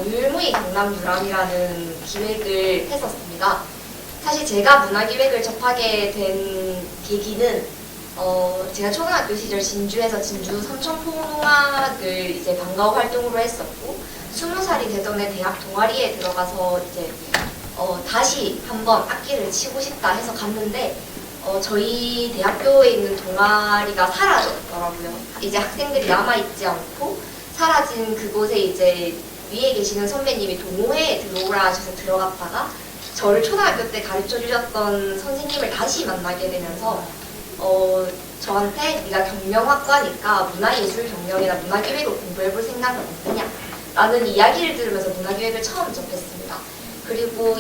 Speaker 8: 유일무이 경남 유람이라는 기획을 했었습니다. 사실 제가 문화기획을 접하게 된 계기는 제가 초등학교 시절 진주에서 진주 삼천포농악을 이제 방과후 활동으로 했었고, 20살이 되던 해 대학 동아리에 들어가서 이제 다시 한번 악기를 치고 싶다 해서 갔는데, 저희 대학교에 있는 동아리가 사라졌더라고요. 이제 학생들이 남아있지 않고, 사라진 그곳에 이제 위에 계시는 선배님이 동호회에 들어오라 하셔서 들어갔다가, 저를 초등학교 때 가르쳐 주셨던 선생님을 다시 만나게 되면서 저한테 네가 경영학과니까 문화예술 경영이나 문화기획을 공부해볼 생각은 없느냐 라는 이야기를 들으면서 문화기획을 처음 접했습니다. 그리고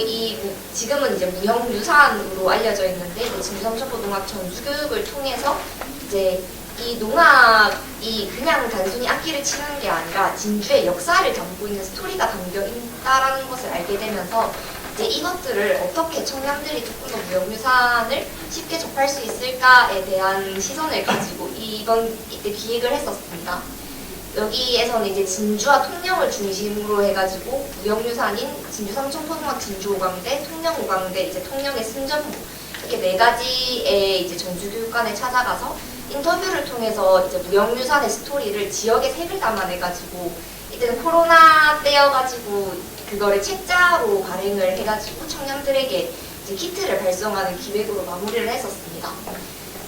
Speaker 8: 지금은 이제 무형유산으로 알려져 있는데, 이제 진주삼천포농악 전수교육을 통해서 이제 이 농악이 그냥 단순히 악기를 치는 게 아니라 진주의 역사를 담고 있는 스토리가 담겨 있다라는 것을 알게 되면서, 이제 이것들을 어떻게 청년들이 조금 더 무형유산을 쉽게 접할 수 있을까에 대한 시선을 가지고 이때 기획을 했었습니다. 여기에서는 이제 진주와 통영을 중심으로 해가지고 무형유산인 진주 삼천포농악 진주 5강대, 통영 5강대, 이제 통영의 승전부, 이렇게 4가지의 이제 전수교육관에 찾아가서 인터뷰를 통해서 이제 무형유산의 스토리를 지역에 색을 담아내가지고, 이때는 코로나 때여가지고 그거를 책자로 발행을 해가지고 청년들에게 이제 키트를 발송하는 기획으로 마무리를 했었습니다.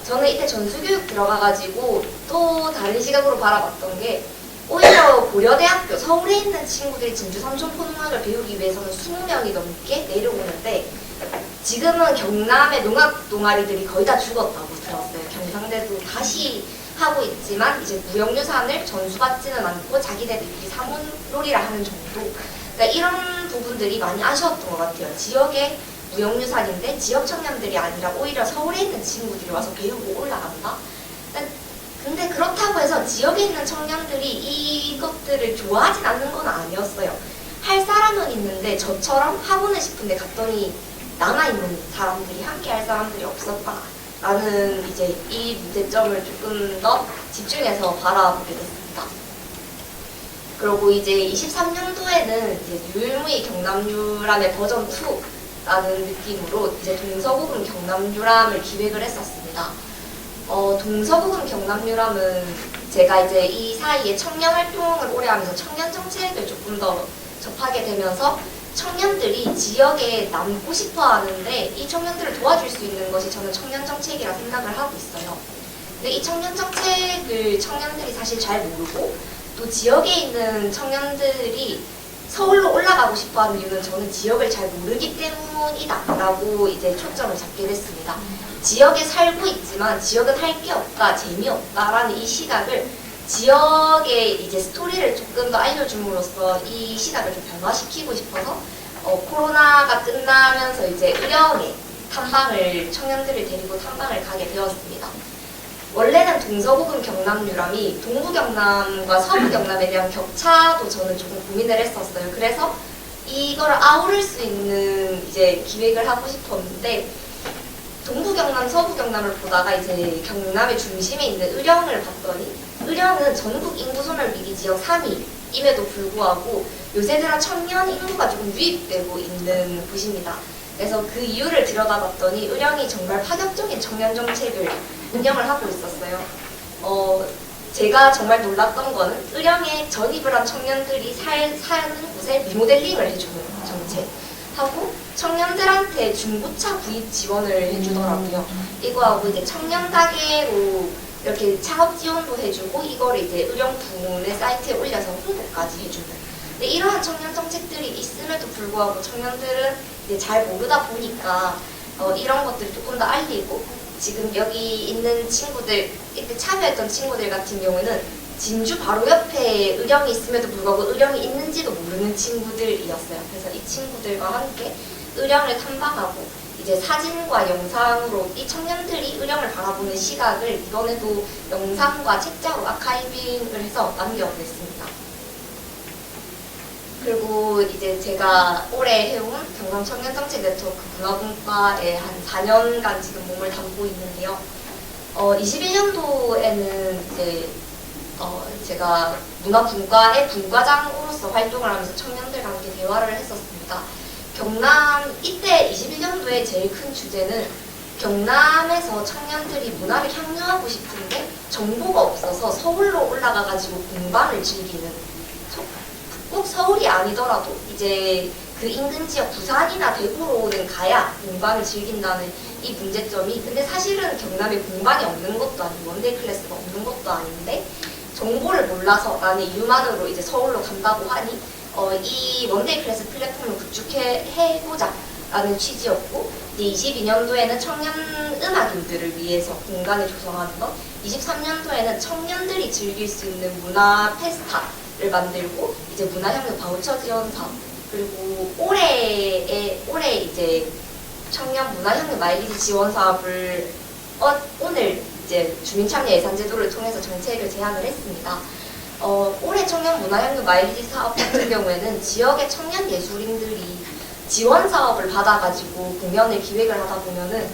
Speaker 8: 저는 이때 전수교육 들어가가지고 또 다른 시각으로 바라봤던 게, 오히려 고려대학교, 서울에 있는 친구들이 진주 삼천포농악을 배우기 위해서는 20명이 넘게 내려오는데, 지금은 경남의 농악 동아리들이 거의 다 죽었다고 들었어요. 경상대도 다시 하고 있지만 이제 무형유산을 전수받지는 않고 자기네들끼리 사물놀이를 하는 정도. 그러니까 이런 부분들이 많이 아쉬웠던 것 같아요. 지역의 무형유산인데 지역 청년들이 아니라 오히려 서울에 있는 친구들이 와서 배우고 올라간다. 근데 그렇다고 해서 지역에 있는 청년들이 이것들을 좋아하진 않는 건 아니었어요. 할 사람은 있는데 저처럼 하고는 싶은데 갔더니 남아있는 사람들이, 함께 할 사람들이 없었다라는 이제 이 문제점을 조금 더 집중해서 바라보게 됐습니다. 그리고 이제 23년도에는 이제 유일무이 경남유람의 버전 2라는 느낌으로 이제 동서고금 경남유람을 기획을 했었습니다. 동서고금 경남유람은 제가 이제 이 사이에 청년 활동을 오래 하면서 청년 정책을 조금 더 접하게 되면서 청년들이 지역에 남고 싶어 하는데 이 청년들을 도와줄 수 있는 것이 저는 청년 정책이라 생각을 하고 있어요. 근데 이 청년 정책을 청년들이 사실 잘 모르고 또 지역에 있는 청년들이 서울로 올라가고 싶어 하는 이유는 저는 지역을 잘 모르기 때문이다 라고 이제 초점을 잡게 됐습니다. 지역에 살고 있지만 지역은 할 게 없다, 재미없다 라는 이 시각을 지역의 이제 스토리를 조금 더 알려줌으로써 이 시각을 좀 변화시키고 싶어서 코로나가 끝나면서 이제 의령에 탐방을 청년들을 데리고 탐방을 가게 되었습니다. 원래는 동서고금 경남유람이 동부 경남과 서부 경남에 대한 격차도 저는 조금 고민을 했었어요. 그래서 이걸 아우를 수 있는 이제 기획을 하고 싶었는데 동부 경남, 서부 경남을 보다가 이제 경남의 중심에 있는 의령을 봤더니 의령은 전국 인구 소멸 위기 지역 3위임에도 불구하고 요새 들어 청년 인구가 조금 유입되고 있는 곳입니다. 그래서 그 이유를 들여다봤더니 의령이 정말 파격적인 청년 정책을 운영을 하고 있었어요. 제가 정말 놀랐던 거는 의령에 전입을 한 청년들이 사는 곳에 리모델링을 해주는 정책 하고 청년들한테 중고차 구입 지원을 해주더라고요. 이거하고 이제 청년 가게로 이렇게 창업 지원도 해주고 이거를 이제 의령군의 사이트에 올려서 홍보까지 해주는. 근데 이러한 청년 정책들이 있음에도 불구하고 청년들은 이제 잘 모르다 보니까 이런 것들을 조금 더 알리고 지금 여기 있는 친구들, 이때 참여했던 친구들 같은 경우는 진주 바로 옆에 의령이 있음에도 불구하고 의령이 있는지도 모르는 친구들이었어요. 그래서 이 친구들과 함께 의령을 탐방하고 이제 사진과 영상으로 이 청년들이 의령을 바라보는 시각을 이번에도 영상과 책자로 아카이빙을 해서 남겨보겠습니다. 그리고 이제 제가 올해 해온 경남 청년정책 네트워크 문화분과에 한 4년간 지금 몸을 담고 있는데요. 21년도에는 이제 제가 문화분과의 분과장으로서 활동을 하면서 청년들과 함께 대화를 했었습니다. 경남, 이때 21년도에 제일 큰 주제는 경남에서 청년들이 문화를 향유하고 싶은데 정보가 없어서 서울로 올라가가지고 공방을 즐기는, 꼭 서울이 아니더라도 이제 그 인근 지역 부산이나 대구로는 가야 공방을 즐긴다는 이 문제점이, 근데 사실은 경남에 공방이 없는 것도 아니고 원데이 클래스가 없는 것도 아닌데 정보를 몰라서라는 이유만으로 이제 서울로 간다고 하니 이 원데이 클래스 플랫폼을 구축해보자 라는 취지였고, 이제 22년도에는 청년 음악인들을 위해서 공간을 조성하는 것, 23년도에는 청년들이 즐길 수 있는 문화 페스타를 만들고 이제 문화향유 바우처 지원 사업, 그리고 올해 이제 청년 문화향유 마일리지 지원 사업을 오늘 이제 주민참여 예산제도를 통해서 정책을 제안을 했습니다. 올해 청년 문화향유 마일리지 사업 같은 경우에는 지역의 청년 예술인들이 지원 사업을 받아가지고 공연을 기획을 하다 보면은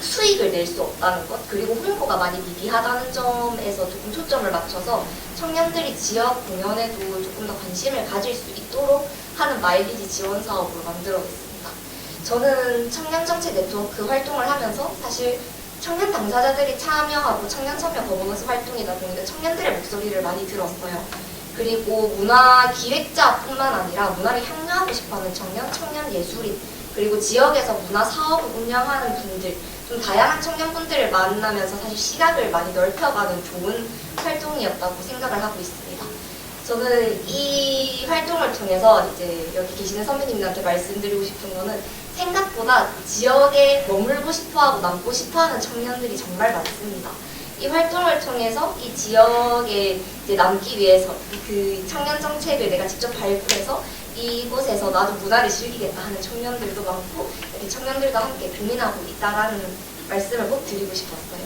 Speaker 8: 수익을 낼 수 없다는 것, 그리고 홍보가 많이 미비하다는 점에서 조금 초점을 맞춰서 청년들이 지역 공연에도 조금 더 관심을 가질 수 있도록 하는 마일리지 지원 사업을 만들어냈습니다. 저는 청년정책 네트워크 활동을 하면서 사실 청년 당사자들이 참여하고 청년 참여 거버넌스 활동이다 보니까 청년들의 목소리를 많이 들었어요. 그리고 문화 기획자뿐만 아니라 문화를 향유하고 싶어하는 청년 예술인, 그리고 지역에서 문화 사업을 운영하는 분들, 좀 다양한 청년분들을 만나면서 사실 시각을 많이 넓혀가는 좋은 활동이었다고 생각을 하고 있습니다. 저는 이 활동을 통해서 이제 여기 계시는 선배님들한테 말씀드리고 싶은 거는 생각보다 지역에 머물고 싶어하고 남고 싶어하는 청년들이 정말 많습니다. 이 활동을 통해서 이 지역에 이제 남기 위해서 그 청년 정책을 내가 직접 발굴해서 이곳에서 나도 문화를 즐기겠다 하는 청년들도 많고, 이렇게 청년들과 함께 고민하고 있다라는 말씀을 꼭 드리고 싶었어요.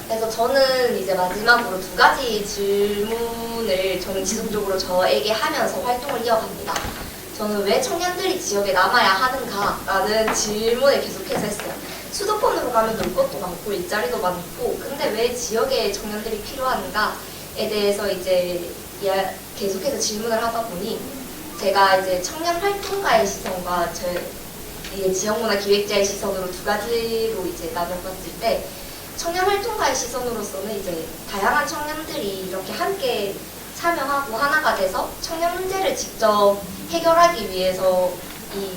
Speaker 8: 그래서 저는 이제 마지막으로 2가지 질문을 저는 지속적으로 저에게 하면서 활동을 이어갑니다. 저는 왜 청년들이 지역에 남아야 하는가라는 질문을 계속해서 했어요. 수도권으로 가면 놀 것도 많고 일자리도 많고, 근데 왜 지역에 청년들이 필요한가? 대해서 이제 계속해서 질문을 하다 보니 제가 이제 청년 활동가의 시선과 이제 지역문화 기획자의 시선으로 두 가지로 이제 나눠봤을 때 청년 활동가의 시선으로서는 이제 다양한 청년들이 이렇게 함께 참여하고 하나가 돼서 청년 문제를 직접 해결하기 위해서 이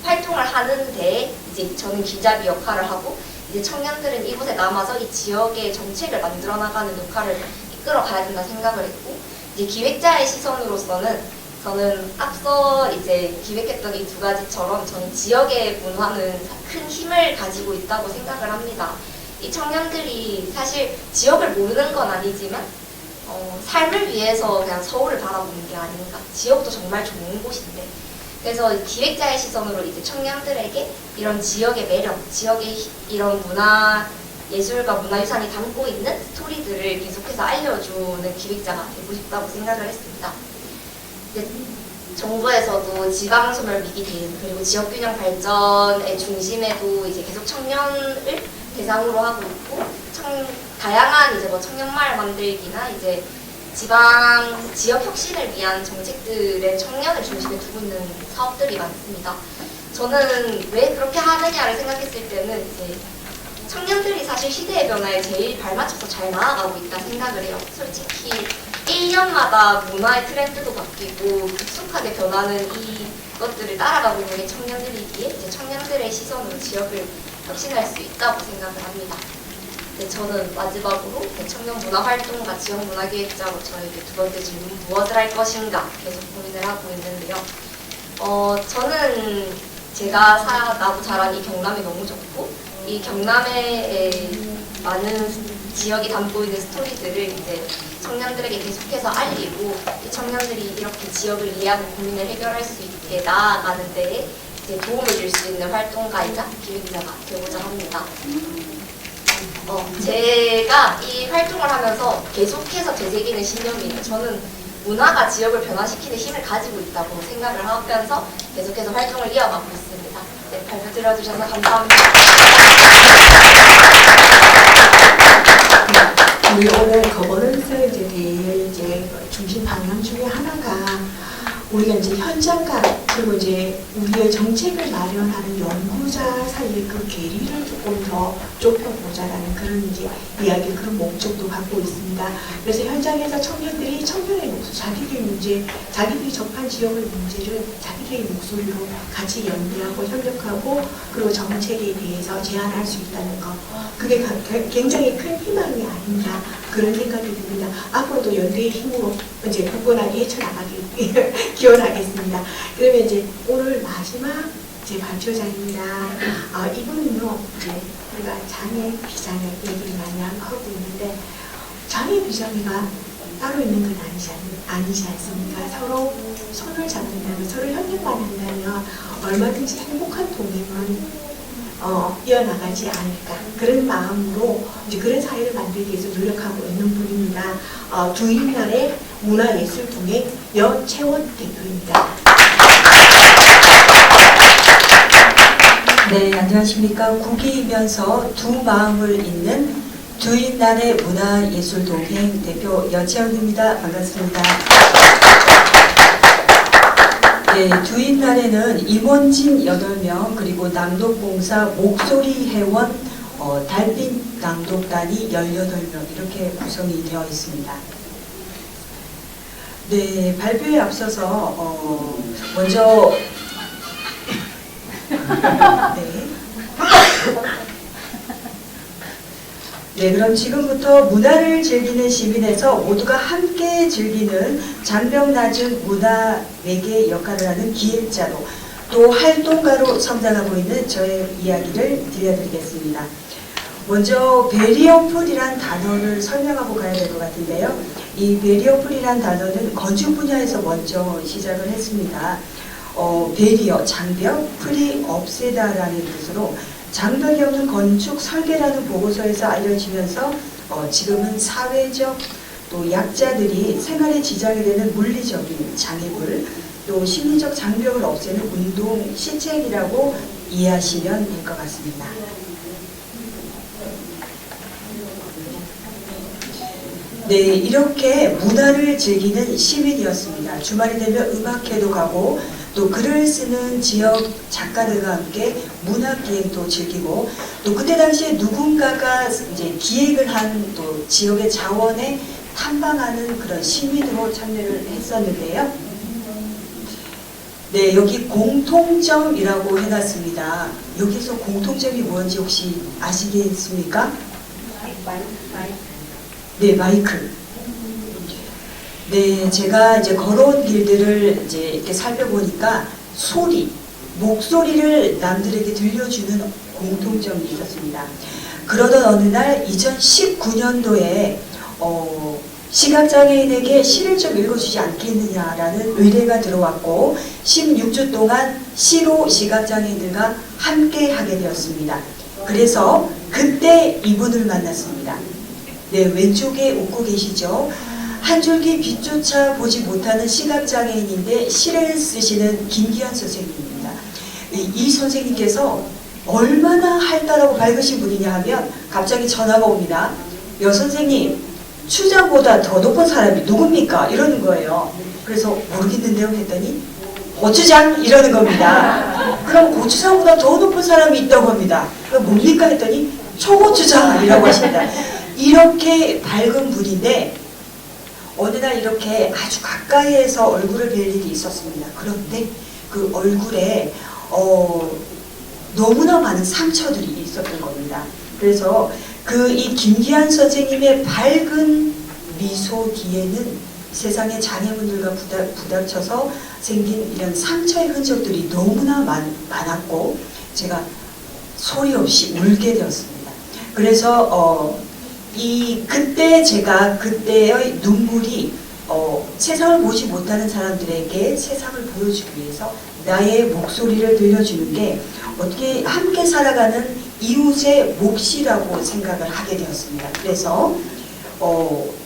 Speaker 8: 활동을 하는데 이제 저는 기자비 역할을 하고 이제 청년들은 이곳에 남아서 이 지역의 정책을 만들어 나가는 역할을 이끌어 가야 된다 생각을 했고 이제 기획자의 시선으로서는 저는 앞서 이제 기획했던 이 두 가지처럼 저는 지역의 문화는 큰 힘을 가지고 있다고 생각을 합니다. 이 청년들이 사실 지역을 모르는 건 아니지만 삶을 위해서 그냥 서울을 바라보는 게 아닌가. 지역도 정말 좋은 곳인데. 그래서 기획자의 시선으로 이제 청년들에게 이런 지역의 매력, 지역의 이런 문화, 예술과 문화유산이 담고 있는 스토리들을 계속해서 알려주는 기획자가 되고 싶다고 생각을 했습니다. 이제 정부에서도 지방소멸 위기 대응 그리고 지역균형 발전의 중심에도 이제 계속 청년을 대상으로 하고 있고 다양한 이제 뭐 청년마을 만들기나 이제 지역 혁신을 위한 정책들의 청년을 중심에 두고 있는 사업들이 많습니다. 저는 왜 그렇게 하느냐를 생각했을 때는 이제 청년들이 사실 시대의 변화에 제일 발맞춰서 잘 나아가고 있다 생각을 해요. 솔직히 1년마다 문화의 트렌드도 바뀌고 급속하게 변하는 이것들을 따라가고 있는 게 청년들이기에 이제 청년들의 시선으로 지역을 혁신할 수 있다고 생각을 합니다. 네, 저는 마지막으로 청년 문화활동가 지역 문화기획자로 저에게 두 번째 질문 무엇을 할 것인가 계속 고민을 하고 있는데요. 저는 제가 나고 자란 이 경남이 너무 좋고 이 경남의 많은 지역이 담고 있는 스토리들을 이제 청년들에게 계속해서 알리고 이 청년들이 이렇게 지역을 이해하고 고민을 해결할 수 있게 나아가는 데에 이제 도움을 줄 수 있는 활동가이자 기획자가 되고자 합니다. 제가 이 활동을 하면서 계속해서 되새기는 신념이에요. 저는 문화가 지역을 변화시키는 힘을 가지고 있다고 생각을 하면서 계속해서 활동을 이어가고 있습니다. 네, 발표 들어주셔서 감사합니다.
Speaker 1: 우리 오늘 거버넌스 이제 중심 방향 중에 하나가 우리가 이제 현장과 그리고 이제 우리의 정책을 마련하는 연구자 사이의 그 괴리를 조금 더 좁혀보자라는 그런 이제 이야기, 그런 목적도 갖고 있습니다. 그래서 현장에서 청년들이 청년의 목소리, 자기들의 문제, 자기들이 접한 지역의 문제를 자기들의 목소리로 같이 연구하고 협력하고 그리고 정책에 대해서 제안할 수 있다는 것, 그게 굉장히 큰 희망이 아닌가 그런 생각이 듭니다. 앞으로도 연대의 힘으로 이제 굳건하게 헤쳐나가길 기원하겠습니다. 그러면 이제 오늘 마지막 제 발표자입니다. 이분은요, 이제 우리가 장애 비장애 얘기를 많이 하고 있는데 장애 비장애가 따로 있는 건 아니지 않습니까? 서로 손을 잡는다면, 서로 협력만 한다면 얼마든지 행복한 동행은 이어나가지 않을까 그런 마음으로 이제 그런 사회를 만들기 위해서 노력하고 있는 분입니다. 두인날의 문화예술동행 여채원 대표입니다.
Speaker 9: 네, 안녕하십니까. 국이면서 두 마음을 잇는 두인날의 문화예술동행 대표 여채원입니다. 반갑습니다. 네, 두인날에는 임원진 8명 그리고 낭독봉사 목소리 회원 달빛 낭독단이 18명 이렇게 구성이 되어 있습니다. 네, 발표에 앞서서 먼저 네, 그럼 지금부터 문화를 즐기는 시민에서 모두가 함께 즐기는 장벽 낮은 문화 매개 역할을 하는 기획자로 또 활동가로 성장하고 있는 저의 이야기를 들려드리겠습니다. 먼저 베리어풀이란 단어를 설명하고 가야 될 것 같은데요. 이 베리어풀이란 단어는 건축 분야에서 먼저 시작을 했습니다. 베리어, 장벽, 풀이 없애다라는 뜻으로 장벽이 없는 건축 설계라는 보고서에서 알려지면서 지금은 사회적 또 약자들이 생활에 지장이 되는 물리적인 장애물 또 심리적 장벽을 없애는 운동 시책이라고 이해하시면 될 것 같습니다. 네, 이렇게 문화를 즐기는 시민이었습니다. 주말이 되면 음악회도 가고 또 글을 쓰는 지역 작가들과 함께 문화기행도 즐기고 또 그때 당시에 누군가가 이제 기획을 한 또 지역의 자원에 탐방하는 그런 시민으로 참여를 했었는데요. 네, 여기 공통점이라고 해놨습니다. 여기서 공통점이 뭔지 혹시 아시겠습니까? 네, 마이크. 네, 제가 이제 걸어온 길들을 이제 이렇게 살펴보니까 소리, 목소리를 남들에게 들려주는 공통점이 있었습니다. 그러던 어느 날 2019년도에 시각장애인에게 시를 좀 읽어주지 않겠느냐라는 의뢰가 들어왔고 16주 동안 시로 시각장애인들과 함께 하게 되었습니다. 그래서 그때 이분을 만났습니다. 네, 왼쪽에 웃고 계시죠? 한 줄기 빛조차 보지 못하는 시각장애인인데 시를 쓰시는 김기환 선생님입니다. 이 선생님께서 얼마나 활달하고 밝으신 분이냐 하면 갑자기 전화가 옵니다. 여 선생님, 추장보다 더 높은 사람이 누굽니까? 이러는 거예요. 그래서 모르겠는데요 했더니 고추장 이러는 겁니다. 그럼 고추장보다 더 높은 사람이 있다고 합니다. 그럼 뭡니까 했더니 초고추장이라고 하십니다. 이렇게 밝은 분인데 어느 날 이렇게 아주 가까이에서 얼굴을 뵐 일이 있었습니다. 그런데 그 얼굴에 너무나 많은 상처들이 있었던 겁니다. 그래서 이 김기환 선생님의 밝은 미소 뒤에는 세상의 장애물들과 부닥쳐서 생긴 이런 상처의 흔적들이 너무나 많았고 제가 소리 없이 울게 되었습니다. 그래서 그때 제가 그때의 눈물이 세상을 보지 못하는 사람들에게 세상을 보여주기 위해서 나의 목소리를 들려주는 게 어떻게 함께 살아가는 이웃의 몫이라고 생각을 하게 되었습니다. 그래서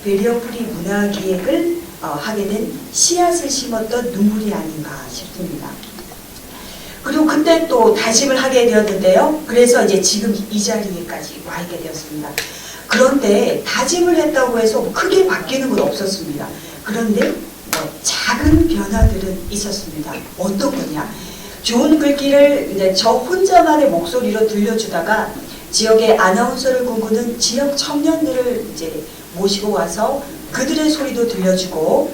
Speaker 9: 베리어프리 문화기획을 하게 된 씨앗을 심었던 눈물이 아닌가 싶습니다. 그리고 그때 또 다짐을 하게 되었는데요. 그래서 이제 지금 이 자리에까지 와 있게 되었습니다. 그런데 다짐을 했다고 해서 크게 바뀌는 건 없었습니다. 그런데 작은 변화들은 있었습니다. 어떤 거냐? 좋은 글귀를 이제 저 혼자만의 목소리로 들려주다가 지역의 아나운서를 꿈꾸는 지역 청년들을 이제 모시고 와서 그들의 소리도 들려주고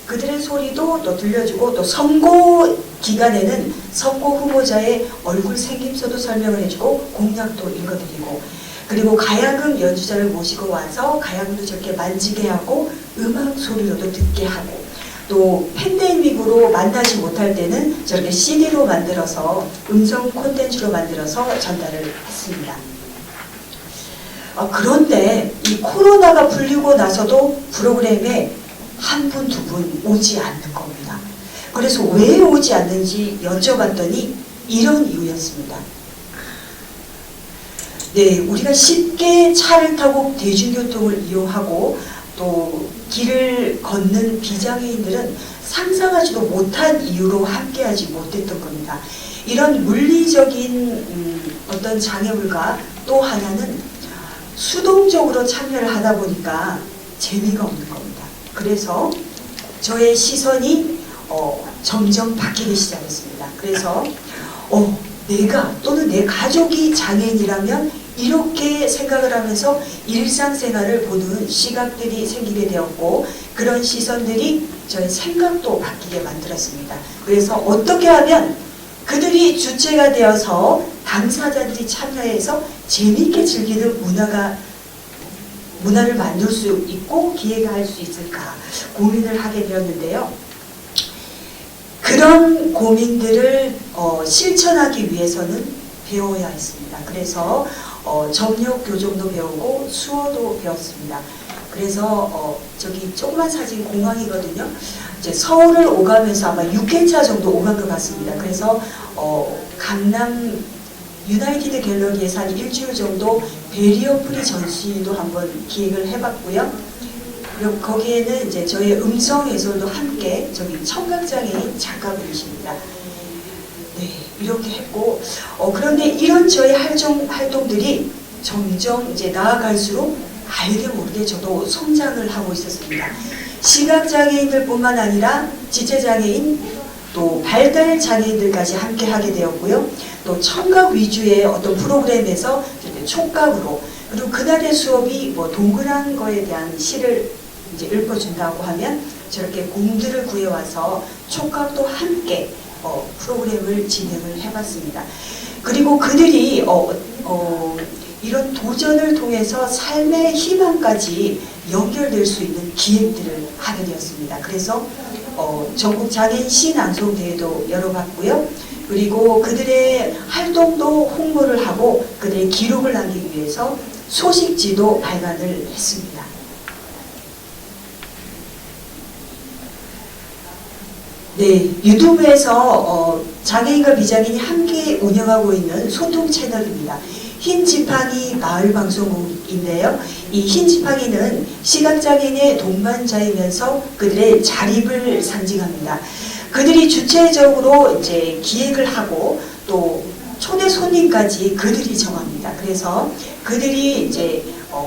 Speaker 9: 그들의 소리도 또 들려주고 또 선거 기간에는 선거 후보자의 얼굴 생김새도 설명을 해주고 공약도 읽어드리고 그리고 가야금 연주자를 모시고 와서 가야금도 저렇게 만지게 하고 음악 소리로도 듣게 하고 또 팬데믹으로 만나지 못할 때는 저렇게 CD로 만들어서 음성 콘텐츠로 만들어서 전달을 했습니다. 그런데 이 코로나가 풀리고 나서도 프로그램에 한 분, 두 분 오지 않는 겁니다. 그래서 왜 오지 않는지 여쭤봤더니 이런 이유였습니다. 네, 우리가 쉽게 차를 타고 대중교통을 이용하고 또 길을 걷는 비장애인들은 상상하지도 못한 이유로 함께하지 못했던 겁니다. 이런 물리적인 어떤 장애물과 또 하나는 수동적으로 참여를 하다 보니까 재미가 없는 겁니다. 그래서 저의 시선이 점점 바뀌기 시작했습니다. 그래서 내가 또는 내 가족이 장애인이라면 이렇게 생각을 하면서 일상생활을 보는 시각들이 생기게 되었고 그런 시선들이 저의 생각도 바뀌게 만들었습니다. 그래서 어떻게 하면 그들이 주체가 되어서 당사자들이 참여해서 재미있게 즐기는 문화를 만들 수 있고 기획할 수 있을까 고민을 하게 되었는데요. 그런 고민들을 실천하기 위해서는 배워야 했습니다. 그래서 정력 교정도 배우고 수어도 배웠습니다. 그래서 저기 조그만 사진 공항이거든요. 이제 서울을 오가면서 아마 6회차 정도 오간 것 같습니다. 그래서 강남 유나이티드 갤러리에서 한 일주일 정도 베리어 프리 전시도 한번 기획을 해봤고요. 그리고 거기에는 이제 저의 음성 해설도 함께 저기 청각장애인 작가분이십니다. 네, 이렇게 했고 그런데 이런 저의 활동들이 점점 이제 나아갈수록 알게 모르게 저도 성장을 하고 있었습니다. 시각장애인들뿐만 아니라 지체장애인 또 발달장애인들까지 함께 하게 되었고요. 또 청각 위주의 어떤 프로그램에서 촉각으로, 그리고 그날의 수업이 뭐 동그란 거에 대한 시를 이제 읊어준다고 하면 저렇게 공들을 구해와서 촉각도 함께 프로그램을 진행을 해봤습니다. 그리고 그들이 이런 도전을 통해서 삶의 희망까지 연결될 수 있는 기획들을 하게 되었습니다. 그래서 전국 장애인 시낭송 대회도 열어봤고요. 그리고 그들의 활동도 홍보를 하고 그들의 기록을 남기기 위해서 소식지도 발간을 했습니다. 네, 유튜브에서 장애인과 비장애인이 함께 운영하고 있는 소통 채널입니다. 흰 지팡이 마을 방송국인데요. 이 흰 지팡이는 시각장애인의 동반자이면서 그들의 자립을 상징합니다. 그들이 주체적으로 이제 기획을 하고 또 초대 손님까지 그들이 정합니다. 그래서 그들이 이제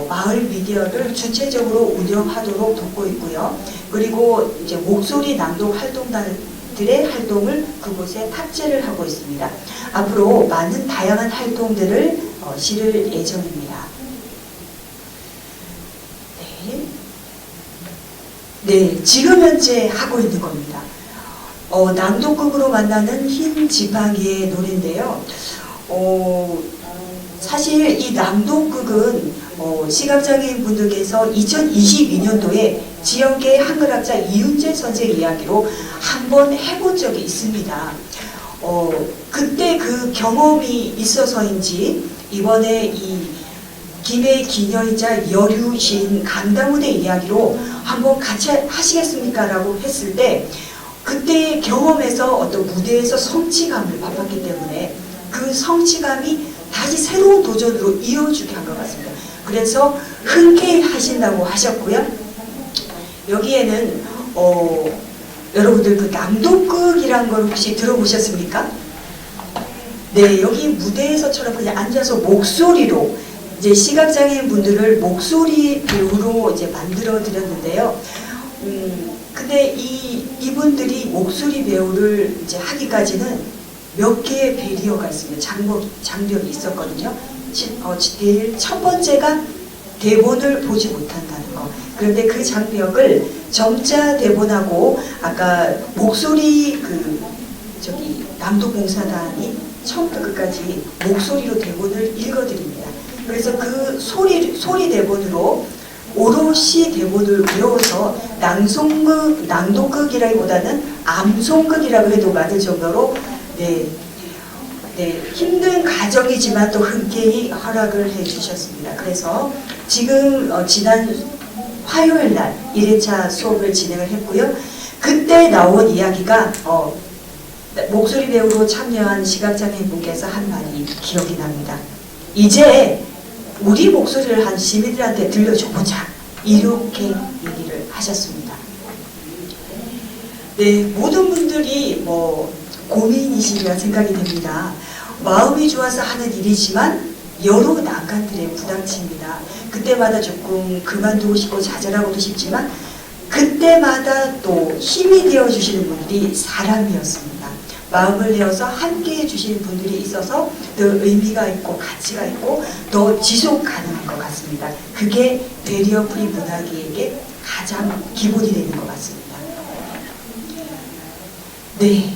Speaker 9: 마을 미디어를 주체적으로 운영하도록 돕고 있고요. 그리고 이제 목소리 낭독 활동단들의 활동을 그곳에 탑재를 하고 있습니다. 앞으로 많은 다양한 활동들을 실을 예정입니다. 네, 지금 현재 하고 있는 겁니다. 낭독극으로 만나는 흰 지팡이의 노래인데요. 사실 이 낭독극은 시각장애인 분들께서 2022년도에 지역의 한글학자 이윤재 선생 이야기로 한번 해본 적이 있습니다. 그때 그 경험이 있어서인지 이번에 이 김해 기녀이자 여류 시인 강다문의 이야기로 한번 같이 하시겠습니까? 라고 했을 때 그때의 경험에서 어떤 무대에서 성취감을 맛봤기 때문에 그 성취감이 다시 새로운 도전으로 이어주게 한 것 같습니다. 그래서 흔쾌히 하신다고 하셨고요. 여기에는 여러분들 그 낭독극이라는 걸 혹시 들어보셨습니까? 네, 여기 무대에서처럼 그냥 앉아서 목소리로 이제 시각장애인 분들을 목소리 배우로 이제 만들어 드렸는데요. 근데 이분들이 목소리 배우를 이제 하기까지는 몇 개의 배리어가 있습니다. 장벽이 있었거든요. 제일 첫 번째가 대본을 보지 못한다는 거. 그런데 그 장벽을 점자 대본하고 아까 목소리 낭독봉사단이 처음부터 끝까지 목소리로 대본을 읽어드립니다. 그래서 그 소리 대본으로 오롯이 대본을 외워서 낭독극이라기보다는 암송극이라고 해도 맞을 정도로 힘든 과정이지만 또 흔쾌히 허락을 해주셨습니다. 그래서 지금 지난 화요일 날 1회차 수업을 진행을 했고요. 그때 나온 이야기가 목소리 배우로 참여한 시각장애인 분께서 한 말이 기억이 납니다. 이제 우리 목소리를 한 시민들한테 들려줘보자, 이렇게 얘기를 하셨습니다. 네, 모든 분들이 고민이시리라 생각이 됩니다. 마음이 좋아서 하는 일이지만 여러 난관들에 부닥칩니다. 그때마다 조금 그만두고 싶고 좌절하고도 싶지만 그때마다 또 힘이 되어주시는 분들이 사람이었습니다. 마음을 내어서 함께 해주시는 분들이 있어서 더 의미가 있고 가치가 있고 더 지속 가능한 것 같습니다. 그게 배리어 프리 문화계에게 가장 기본이 되는 것 같습니다. 네,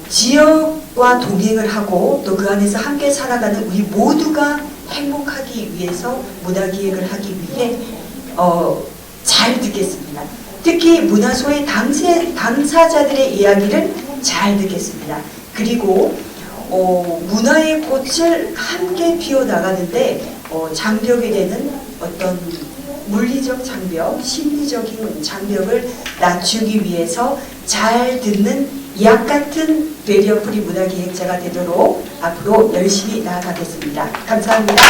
Speaker 9: 지역과 동행을 하고 또 그 안에서 함께 살아가는 우리 모두가 행복하기 위해서 문화기획을 하기 위해 잘 듣겠습니다. 특히 문화소의 당사자들의 이야기를 잘 듣겠습니다. 그리고 문화의 꽃을 함께 피워나가는데 장벽이 되는 어떤 물리적 장벽, 심리적인 장벽을 낮추기 위해서 잘 듣는 약 같은 배리어 프리 문화기획자가 되도록 앞으로 열심히 나아가겠습니다. 감사합니다.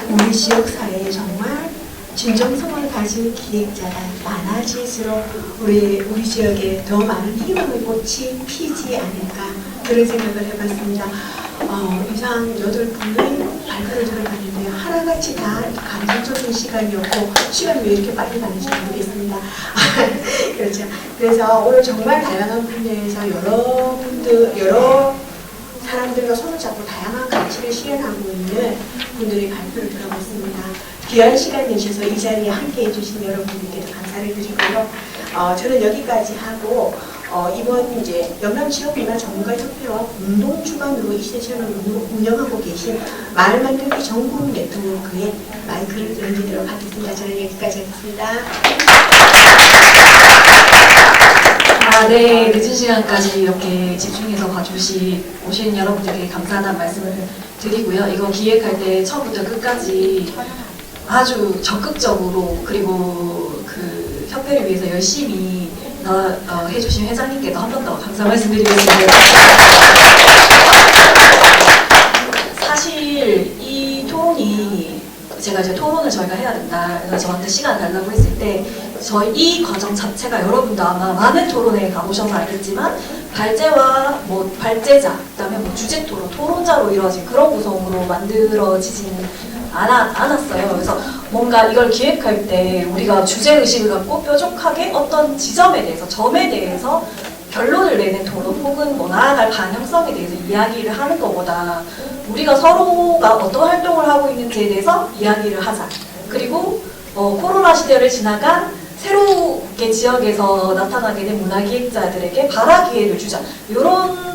Speaker 1: 우리 지역 사회에 정말 진정성을 가진 기획자가 많아질수록 우리 지역에 더 많은 희망의 꽃이 피지 않을까 그런 생각을 해봤습니다. 이상 8분의 발표를 들어봤는데요. 하나같이 다 감동적인 시간이었고 시간이 왜 이렇게 빨리 가는지 모르겠습니다. 그렇죠. 그래서 오늘 정말 다양한 분야에서 여러 사람들과 손을 잡고 다양한 가치를 실현하고 있는 분들의 발표를 들어봤습니다. 귀한 시간 내셔서 이 자리에 함께 해주신 여러분들께도 감사를 드리고요. 저는 여기까지 하고 이번 이제 영남지역문화전문가협회와 공동 주관으로 이 세션을 운영하고 계신 말 만들기 전국 네트워크에 마이크를 넘기도록 하겠습니다. 저는 여기까지 하겠습니다.
Speaker 10: 네, 늦은 시간까지 이렇게 집중해서 오신 여러분들께 감사하다는 말씀을 드리고요. 이거 기획할 때 처음부터 끝까지 아주 적극적으로 그리고 그 협회를 위해서 열심히 해주신 회장님께도 한 번 더 감사 말씀드리겠습니다. 사실 이 토론이 제가 이제 토론을 저희가 해야 된다. 그래서 저한테 시간 달라고 했을 때 저희 이 과정 자체가 여러분도 아마 많은 토론에 가보셔서 알겠지만 발제와 발제자, 그다음에 주제 토론, 토론자로 이루어진 그런 구성으로 만들어지지는 않았어요. 그래서 뭔가 이걸 기획할 때 우리가 주제 의식을 갖고 뾰족하게 어떤 지점에 대해서, 점에 대해서 결론을 내는 토론 혹은 나아갈 방향성에 대해서 이야기를 하는 것보다 우리가 서로가 어떤 활동을 하고 있는지에 대해서 이야기를 하자. 그리고 코로나 시대를 지나간 새롭게 지역에서 나타나게 된 문화기획자들에게 발화 기회를 주자. 그런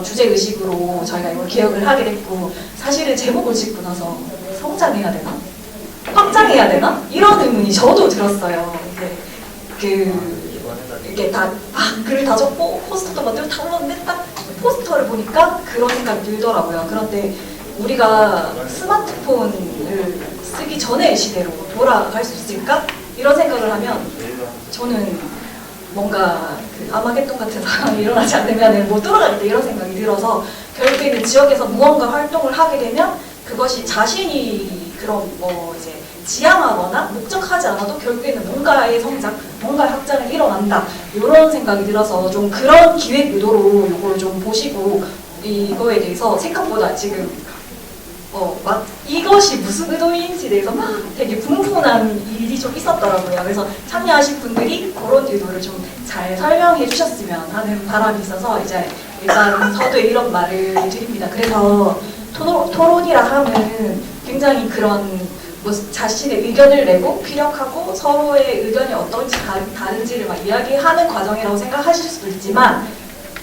Speaker 10: 주제의식으로 저희가 이걸 기획을 하게 됐고, 사실은 제목을 짓고 나서 성장해야 되나? 확장해야 되나? 이런 의문이 저도 들었어요. 이게 다 글을 다 적고 포스터도 만들고 다 넣었는데 딱 포스터를 보니까 그런 생각이 들더라고요. 그런데 우리가 스마트폰을 쓰기 전의 시대로 돌아갈 수 있을까? 이런 생각을 하면 저는 뭔가 아마겟돈 같은 상황이 일어나지 않으면 못 돌아가겠다 이런 생각이 들어서 결국에는 지역에서 무언가 활동을 하게 되면 그것이 자신이 그런 이제 지향하거나 목적하지 않아도 결국에는 뭔가의 성장, 뭔가의 확장이 일어난다 이런 생각이 들어서 좀 그런 기획 의도로 이걸 좀 보시고 이거에 대해서 생각보다 지금 이것이 무슨 의도인지에 대해서 되게 분분한 일이 좀 있었더라고요. 그래서 참여하신 분들이 그런 의도를 좀 잘 설명해 주셨으면 하는 바람이 있어서 이제 일단 서두에 이런 말을 드립니다. 그래서 토론이라 하면 굉장히 그런 자신의 의견을 내고 피력하고 서로의 의견이 어떤지 다른지를 이야기하는 과정이라고 생각하실 수도 있지만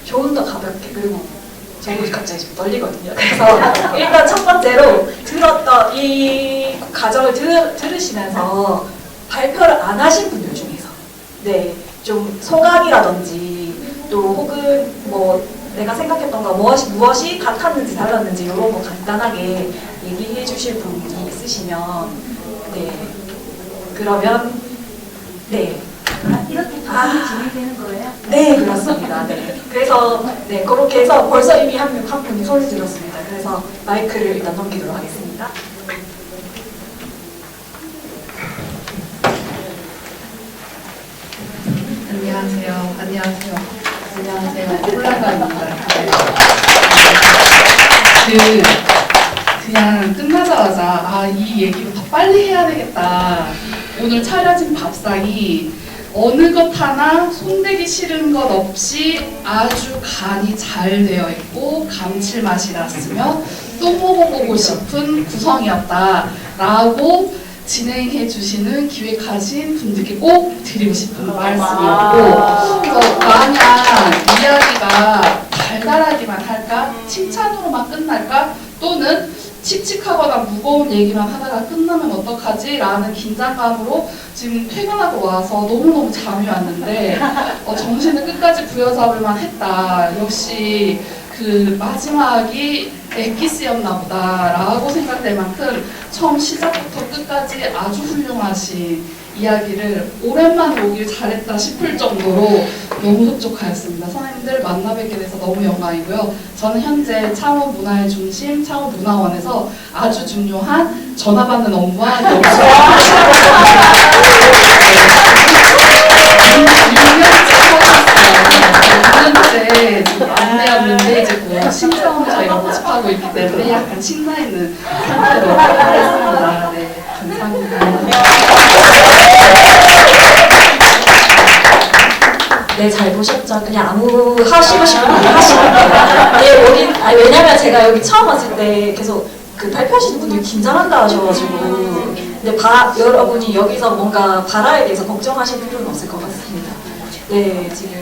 Speaker 10: 조금 더 가볍게, 그리고 저도 갑자기 좀 떨리거든요. 그래서 일단 첫 번째로 들었던 이 과정을 들으시면서 발표를 안 하신 분들 중에서 좀 소감이라든지 또 혹은 내가 생각했던 거 무엇이 같았는지 달랐는지 이런 거 간단하게 얘기해 주실 분이 있으시면 그러면
Speaker 6: 이렇게 진행되는 거예요?
Speaker 10: 네, 그렇습니다. 그래서 그렇게 해서 벌써 이미 한 분이 손을 들었습니다. 그래서 마이크를 일단 넘기도록 하겠습니다.
Speaker 5: 안녕하세요. 콜라가입니다. 그냥 끝나자마자 이 얘기를 더 빨리 해야 되겠다. 오늘 차려진 밥상이 어느 것 하나 손대기 싫은 것 없이 아주 간이 잘 되어 있고 감칠맛이 났으며 또 먹어보고 싶은 구성이었다라고 진행해 주시는 기획하신 분들께 꼭 드리고 싶은 말씀이었고, 그래서 만약 이야기가 달달하기만 할까? 칭찬으로만 끝날까? 또는 칙칙하거나 무거운 얘기만 하다가 끝나면 어떡하지? 라는 긴장감으로 지금 퇴근하고 와서 너무너무 잠이 왔는데 정신을 끝까지 부여잡을만 했다. 역시 그 마지막이 엑기스였나 보다 라고 생각될 만큼 처음 시작부터 끝까지 아주 훌륭하신 이야기를 오랜만에 오길 잘했다 싶을 정도로 너무 흡족하였습니다. 선생님들 만나 뵙게 돼서 너무 영광이고요. 저는 현재 창원 문화의 중심 창원 문화원에서 아주 중요한 전화 받는 업무와 때 지금 안내였는데 이제 곧 신청 저희가 모집하고 있기 때문에 약간 신나 있는 상태로 하겠습니다. 네, 감사합니다.
Speaker 10: 네, 잘 보셨죠? 그냥 아무 하시고 싶은 일 하시면 돼요. 네, 왜냐면 제가 여기 처음 왔을 때 계속 그 발표하시는 분들이 긴장한다 하셔가지고 근데 여러분이 여기서 뭔가 발화에 대해서 걱정하실 필요는 없을 것 같습니다. 네, 지금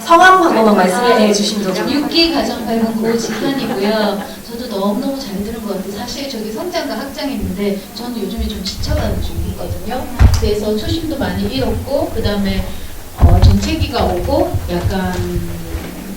Speaker 10: 성함 한 번만 말씀해 주시면 좋죠.
Speaker 11: 6기 가정발견 고직환이고요. 저도 너무너무 잘 들은 것 같아요. 사실 저기 성장과 학장했는데 저는 요즘에 좀 지쳐가는 중이거든요. 그래서 초심도 많이 잃었고 그 다음에 정체기가 오고 약간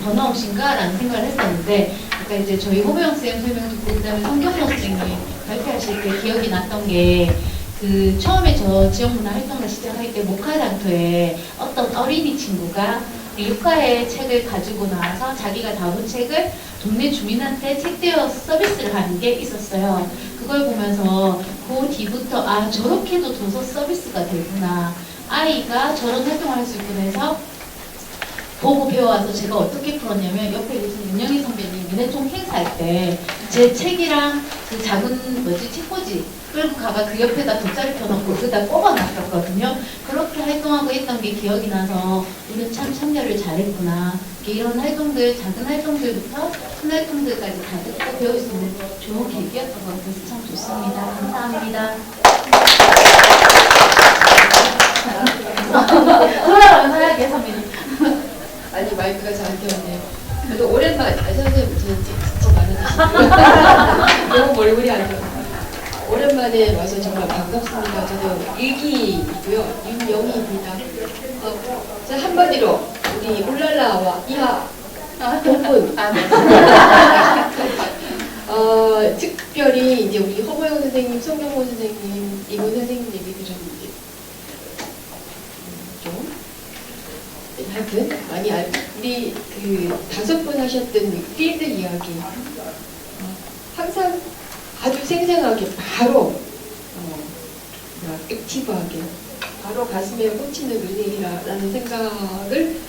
Speaker 11: 번아웃인가? 라는 생각을 했었는데 아까 이제 저희 호병 쌤 설명 듣고 그 다음에 성경호 선생님 발표하실 때 기억이 났던 게 그 처음에 저 지역문화 활동을 시작할 때 목화장터에 어떤 어린이 친구가 육가의 책을 가지고 나와서 자기가 다룬 책을 동네 주민한테 책 대여 서비스를 하는 게 있었어요. 그걸 보면서 그 뒤부터 아 저렇게도 도서 서비스가 되구나. 아이가 저런 활동을 할 수 있구나 해서 보고 배워와서 제가 어떻게 풀었냐면 옆에 계신 윤영희 선배님 민해총 행사할 때 제 책이랑 그 작은 책꽂이 끌고 가가 그 옆에다 돗자리 펴놓고 그다 뽑아놨었거든요. 그렇게 활동하고 있던 게 기억이 나서 우리는 참 참여를 잘했구나. 이런 활동들, 작은 활동들부터 큰 활동들까지 다 듣고 배울 수 있는 좋은 계기였던 것 같아서 참 좋습니다. 감사합니다. 돌아가면 하얗게 선배님.
Speaker 12: 아니 마이크가 저한테 왔네요. 그래도 오랜만에 선생님 진짜 많으시고 너무 몰골이 안 좋아요. 오랜만에 와서 정말 반갑습니다. 저도 일기이고요. 윤영희입니다. 한마디로 우리 울랄라와 이하 동문 특별히 이제 우리 허보영 선생님, 송경호 선생님, 이문 선생님 얘기 들었는데 하여튼 많이 우리 그 5분 하셨던 필드 이야기 항상 아주 생생하게 바로 액티브하게 바로 가슴에 꽂히는 은혜라는 생각을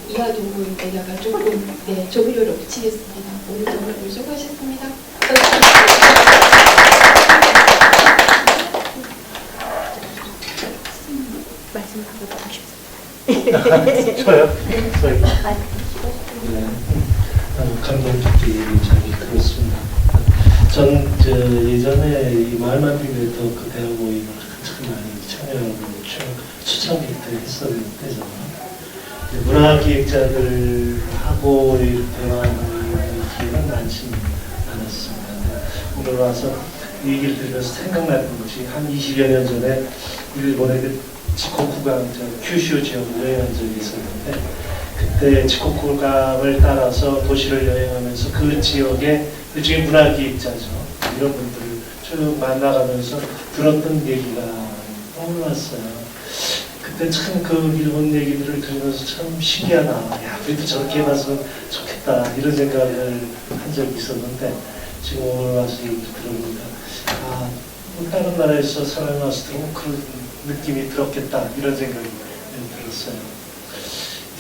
Speaker 12: 이하 동물에다가 조금 조미료를 붙이겠습니다. 오늘 정말 수고하셨습니다.
Speaker 1: 말씀하고 싶습니다.
Speaker 13: 저요? 네. 감동 깊게 얘기 잘 들었습니다. 전 예전에 이 말만 비례도 그 대화 모임을 한참 많이 참여하고 초창기 때 했었는데 저는 문화기획자들하고 대화하는 기회는 많지 않았습니다. 오늘 와서 이 얘기를 들으면서 생각났던 것이 한 20여 년 전에 일본의 그 지코쿠강 큐슈 지역을 여행한 적이 있었는데 그때 지코쿠강을 따라서 도시를 여행하면서 그 지역의 일종의 문화기획자죠. 이런 분들을 쭉 만나가면서 들었던 얘기가 떠올랐어요. 그때 참 그 일본 얘기들을 들으면서 참 신기하다. 야, 우리도 저렇게 해봤으면 좋겠다. 이런 생각을 한 적이 있었는데 지금 오늘 와서 얘기 들어보니까 다른 나라에서 살아나서 들으면 그런 느낌이 들었겠다. 이런 생각이 들었어요.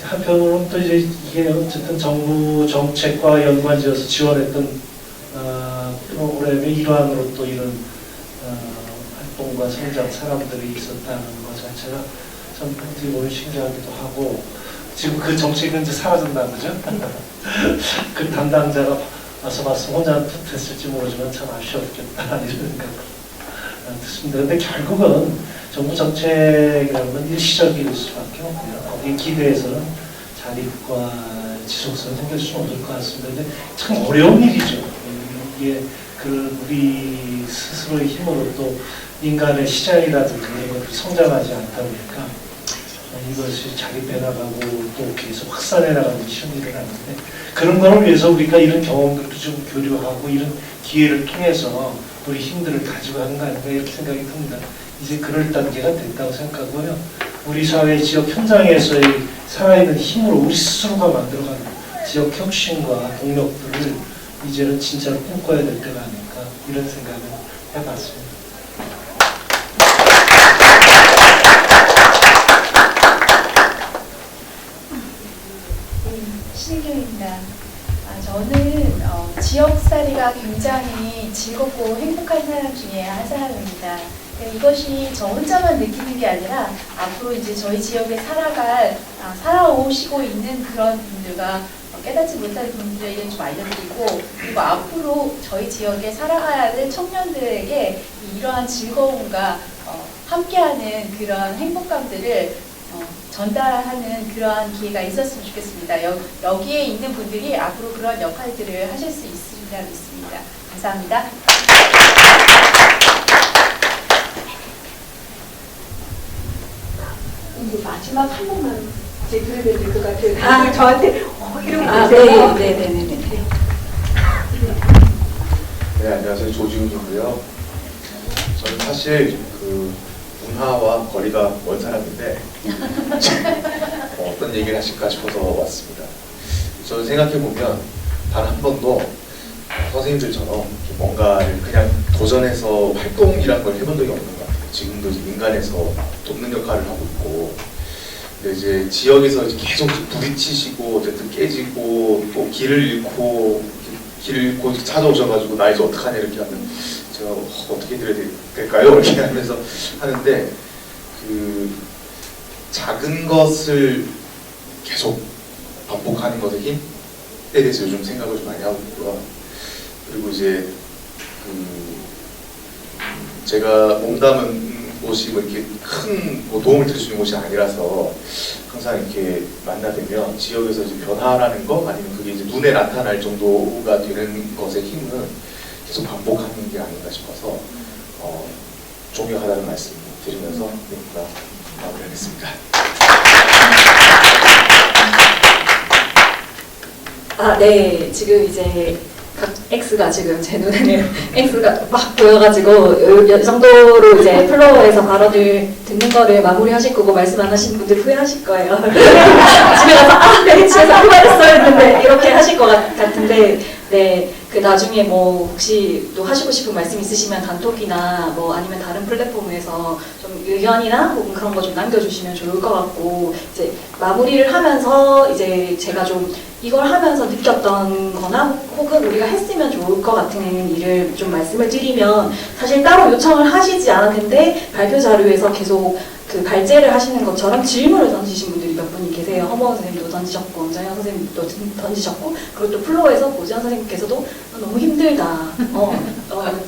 Speaker 13: 한편으로는 또 이제 이게 어쨌든 정부 정책과 연관지어서 지원했던 프로그램의 일환으로 또 이런 활동과 성장 사람들이 있었다는 것 자체가 참 어떻게 보면 신기하기도 하고 지금 그 정책은 이제 사라졌다는 거죠. 그 담당자가 와서 봤으면 혼자 됐을지 모르지만 참 아쉬웠겠다 이런 생각 듣습니다. 근데 결국은 정부 정책이라면 일시적일 수밖에 없고요. 거기에 기대해서는 자립과 지속성이 생길 수는 없을 것 같습니다. 근데 참 어려운 일이죠. 이게 우리 스스로의 힘으로 또 인간의 시장이라든가 이런 것들이 성장하지 않다 보니까 이것이 자립해 나가고 또 계속 확산해 나가는 게 쉬운 일은 아닌데 그런 걸 위해서 우리가 이런 경험들도 좀 교류하고 이런 기회를 통해서 우리 힘들을 가지고 하는 거 아닌가 이렇게 생각이 듭니다. 이제 그럴 단계가 됐다고 생각하고요. 우리 사회 지역 현장에서의 살아있는 힘으로 우리 스스로가 만들어가는 지역 혁신과 동력들을 이제는 진짜로 꿈꿔야 될 때가 아닐까 이런 생각을 해봤습니다.
Speaker 14: 저는 지역살이가 굉장히 즐겁고 행복한 사람 중에 한 사람입니다. 이것이 저 혼자만 느끼는 게 아니라 앞으로 이제 저희 지역에 살아오시고 있는 그런 분들과 깨닫지 못하는 분들에게 좀 알려드리고, 그리고 앞으로 저희 지역에 살아가야 될 청년들에게 이러한 즐거움과 함께하는 그런 행복감들을 전달하는 그러한 기회가 있었으면 좋겠습니다. 여기에 있는 분들이 앞으로 그런 역할들을 하실 수 있으리라 믿습니다. 감사합니다.
Speaker 1: 마지막 한 번만 제 들으면 될 것 같아요. 저한테 이런 거
Speaker 10: 네네네네.
Speaker 15: 네, 안녕하세요. 조지훈이고요. 저는 사실 그 문화와 거리가 먼 사람인데 어떤 얘기를 하실까 싶어서 왔습니다. 저는 생각해보면 단 한 번도 선생님들처럼 뭔가를 그냥 도전해서 활동이란 걸 해본 적이 없는 것 같아요. 지금도 이제 민간에서 돕는 역할을 하고 있고, 근데 이제 지역에서 이제 계속 부딪히시고 어쨌든 깨지고 또 길을 잃고 찾아오셔가지고 나 이제 어떡하냐 이렇게 하면 제가 어떻게 드려야 될까요? 이렇게 하면서 하는데, 그 작은 것을 계속 반복하는 것의 힘에 대해서 요즘 생각을 좀 많이 하고 있고요. 그리고 이제 제가 몸담은 곳이 뭐 이렇게 큰 도움을 드릴 수 있는 곳이 아니라서 항상 이렇게 만나뵈면 지역에서 이제 변화라는 거, 아니면 그게 이제 눈에 나타날 정도가 되는 것의 힘은 계속 반복하는 게 아닌가 싶어서 존경하다는 말씀 드리면서 마무리하겠습니다.
Speaker 10: 네. 지금 이제 X가 지금 제 눈에는 X가 막 보여가지고 이 정도로 이제 플로어에서 발언을 듣는 거를 마무리하실 거고, 말씀 안 하신 분들 후회하실 거예요. 집에 가서 네, 집에서 후회했어야 했는데 이렇게 하실 것 같은데, 네, 그 나중에 뭐 혹시 또 하시고 싶은 말씀 있으시면 단톡이나 뭐 아니면 다른 플랫폼에서 좀 의견이나 혹은 그런 거 좀 남겨주시면 좋을 것 같고, 이제 마무리를 하면서 이제 제가 좀 이걸 하면서 느꼈던 거나 혹은 우리가 했으면 좋을 것 같은 일을 좀 말씀을 드리면, 사실 따로 요청을 하시지 않았는데 발표 자료에서 계속 그 발제를 하시는 것처럼 질문을 던지신 분들이 몇 분이 계세요. 허머원 선생님도 던지셨고, 엄정현 선생님도 던지셨고, 그리고 또 플로어에서 고지현 선생님께서도 너무 힘들다,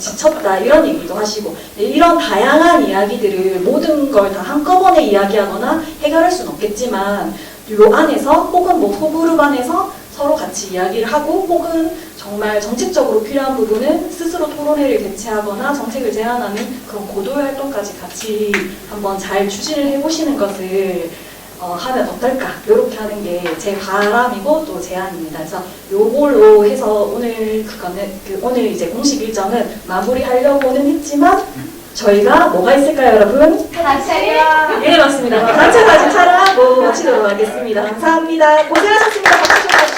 Speaker 10: 지쳤다 이런 얘기도 하시고, 이런 다양한 이야기들을 모든 걸 다 한꺼번에 이야기하거나 해결할 수는 없겠지만, 요 안에서 혹은 뭐 소그룹 안에서 서로 같이 이야기를 하고, 혹은 정말 정책적으로 필요한 부분은 스스로 토론회를 개최하거나 정책을 제안하는 그런 고도의 활동까지 같이 한번 잘 추진을 해보시는 것을 하면 어떨까, 이렇게 하는 게 제 바람이고 또 제안입니다. 그래서 요걸로 해서 오늘 오늘 이제 공식 일정은 마무리하려고는 했지만, 저희가 뭐가 있을까요, 여러분?
Speaker 8: 단체.
Speaker 10: 네, 맞습니다. 단체까지 차려하고 마치도록 하겠습니다. 감사합니다. 고생하셨습니다. 박수 좀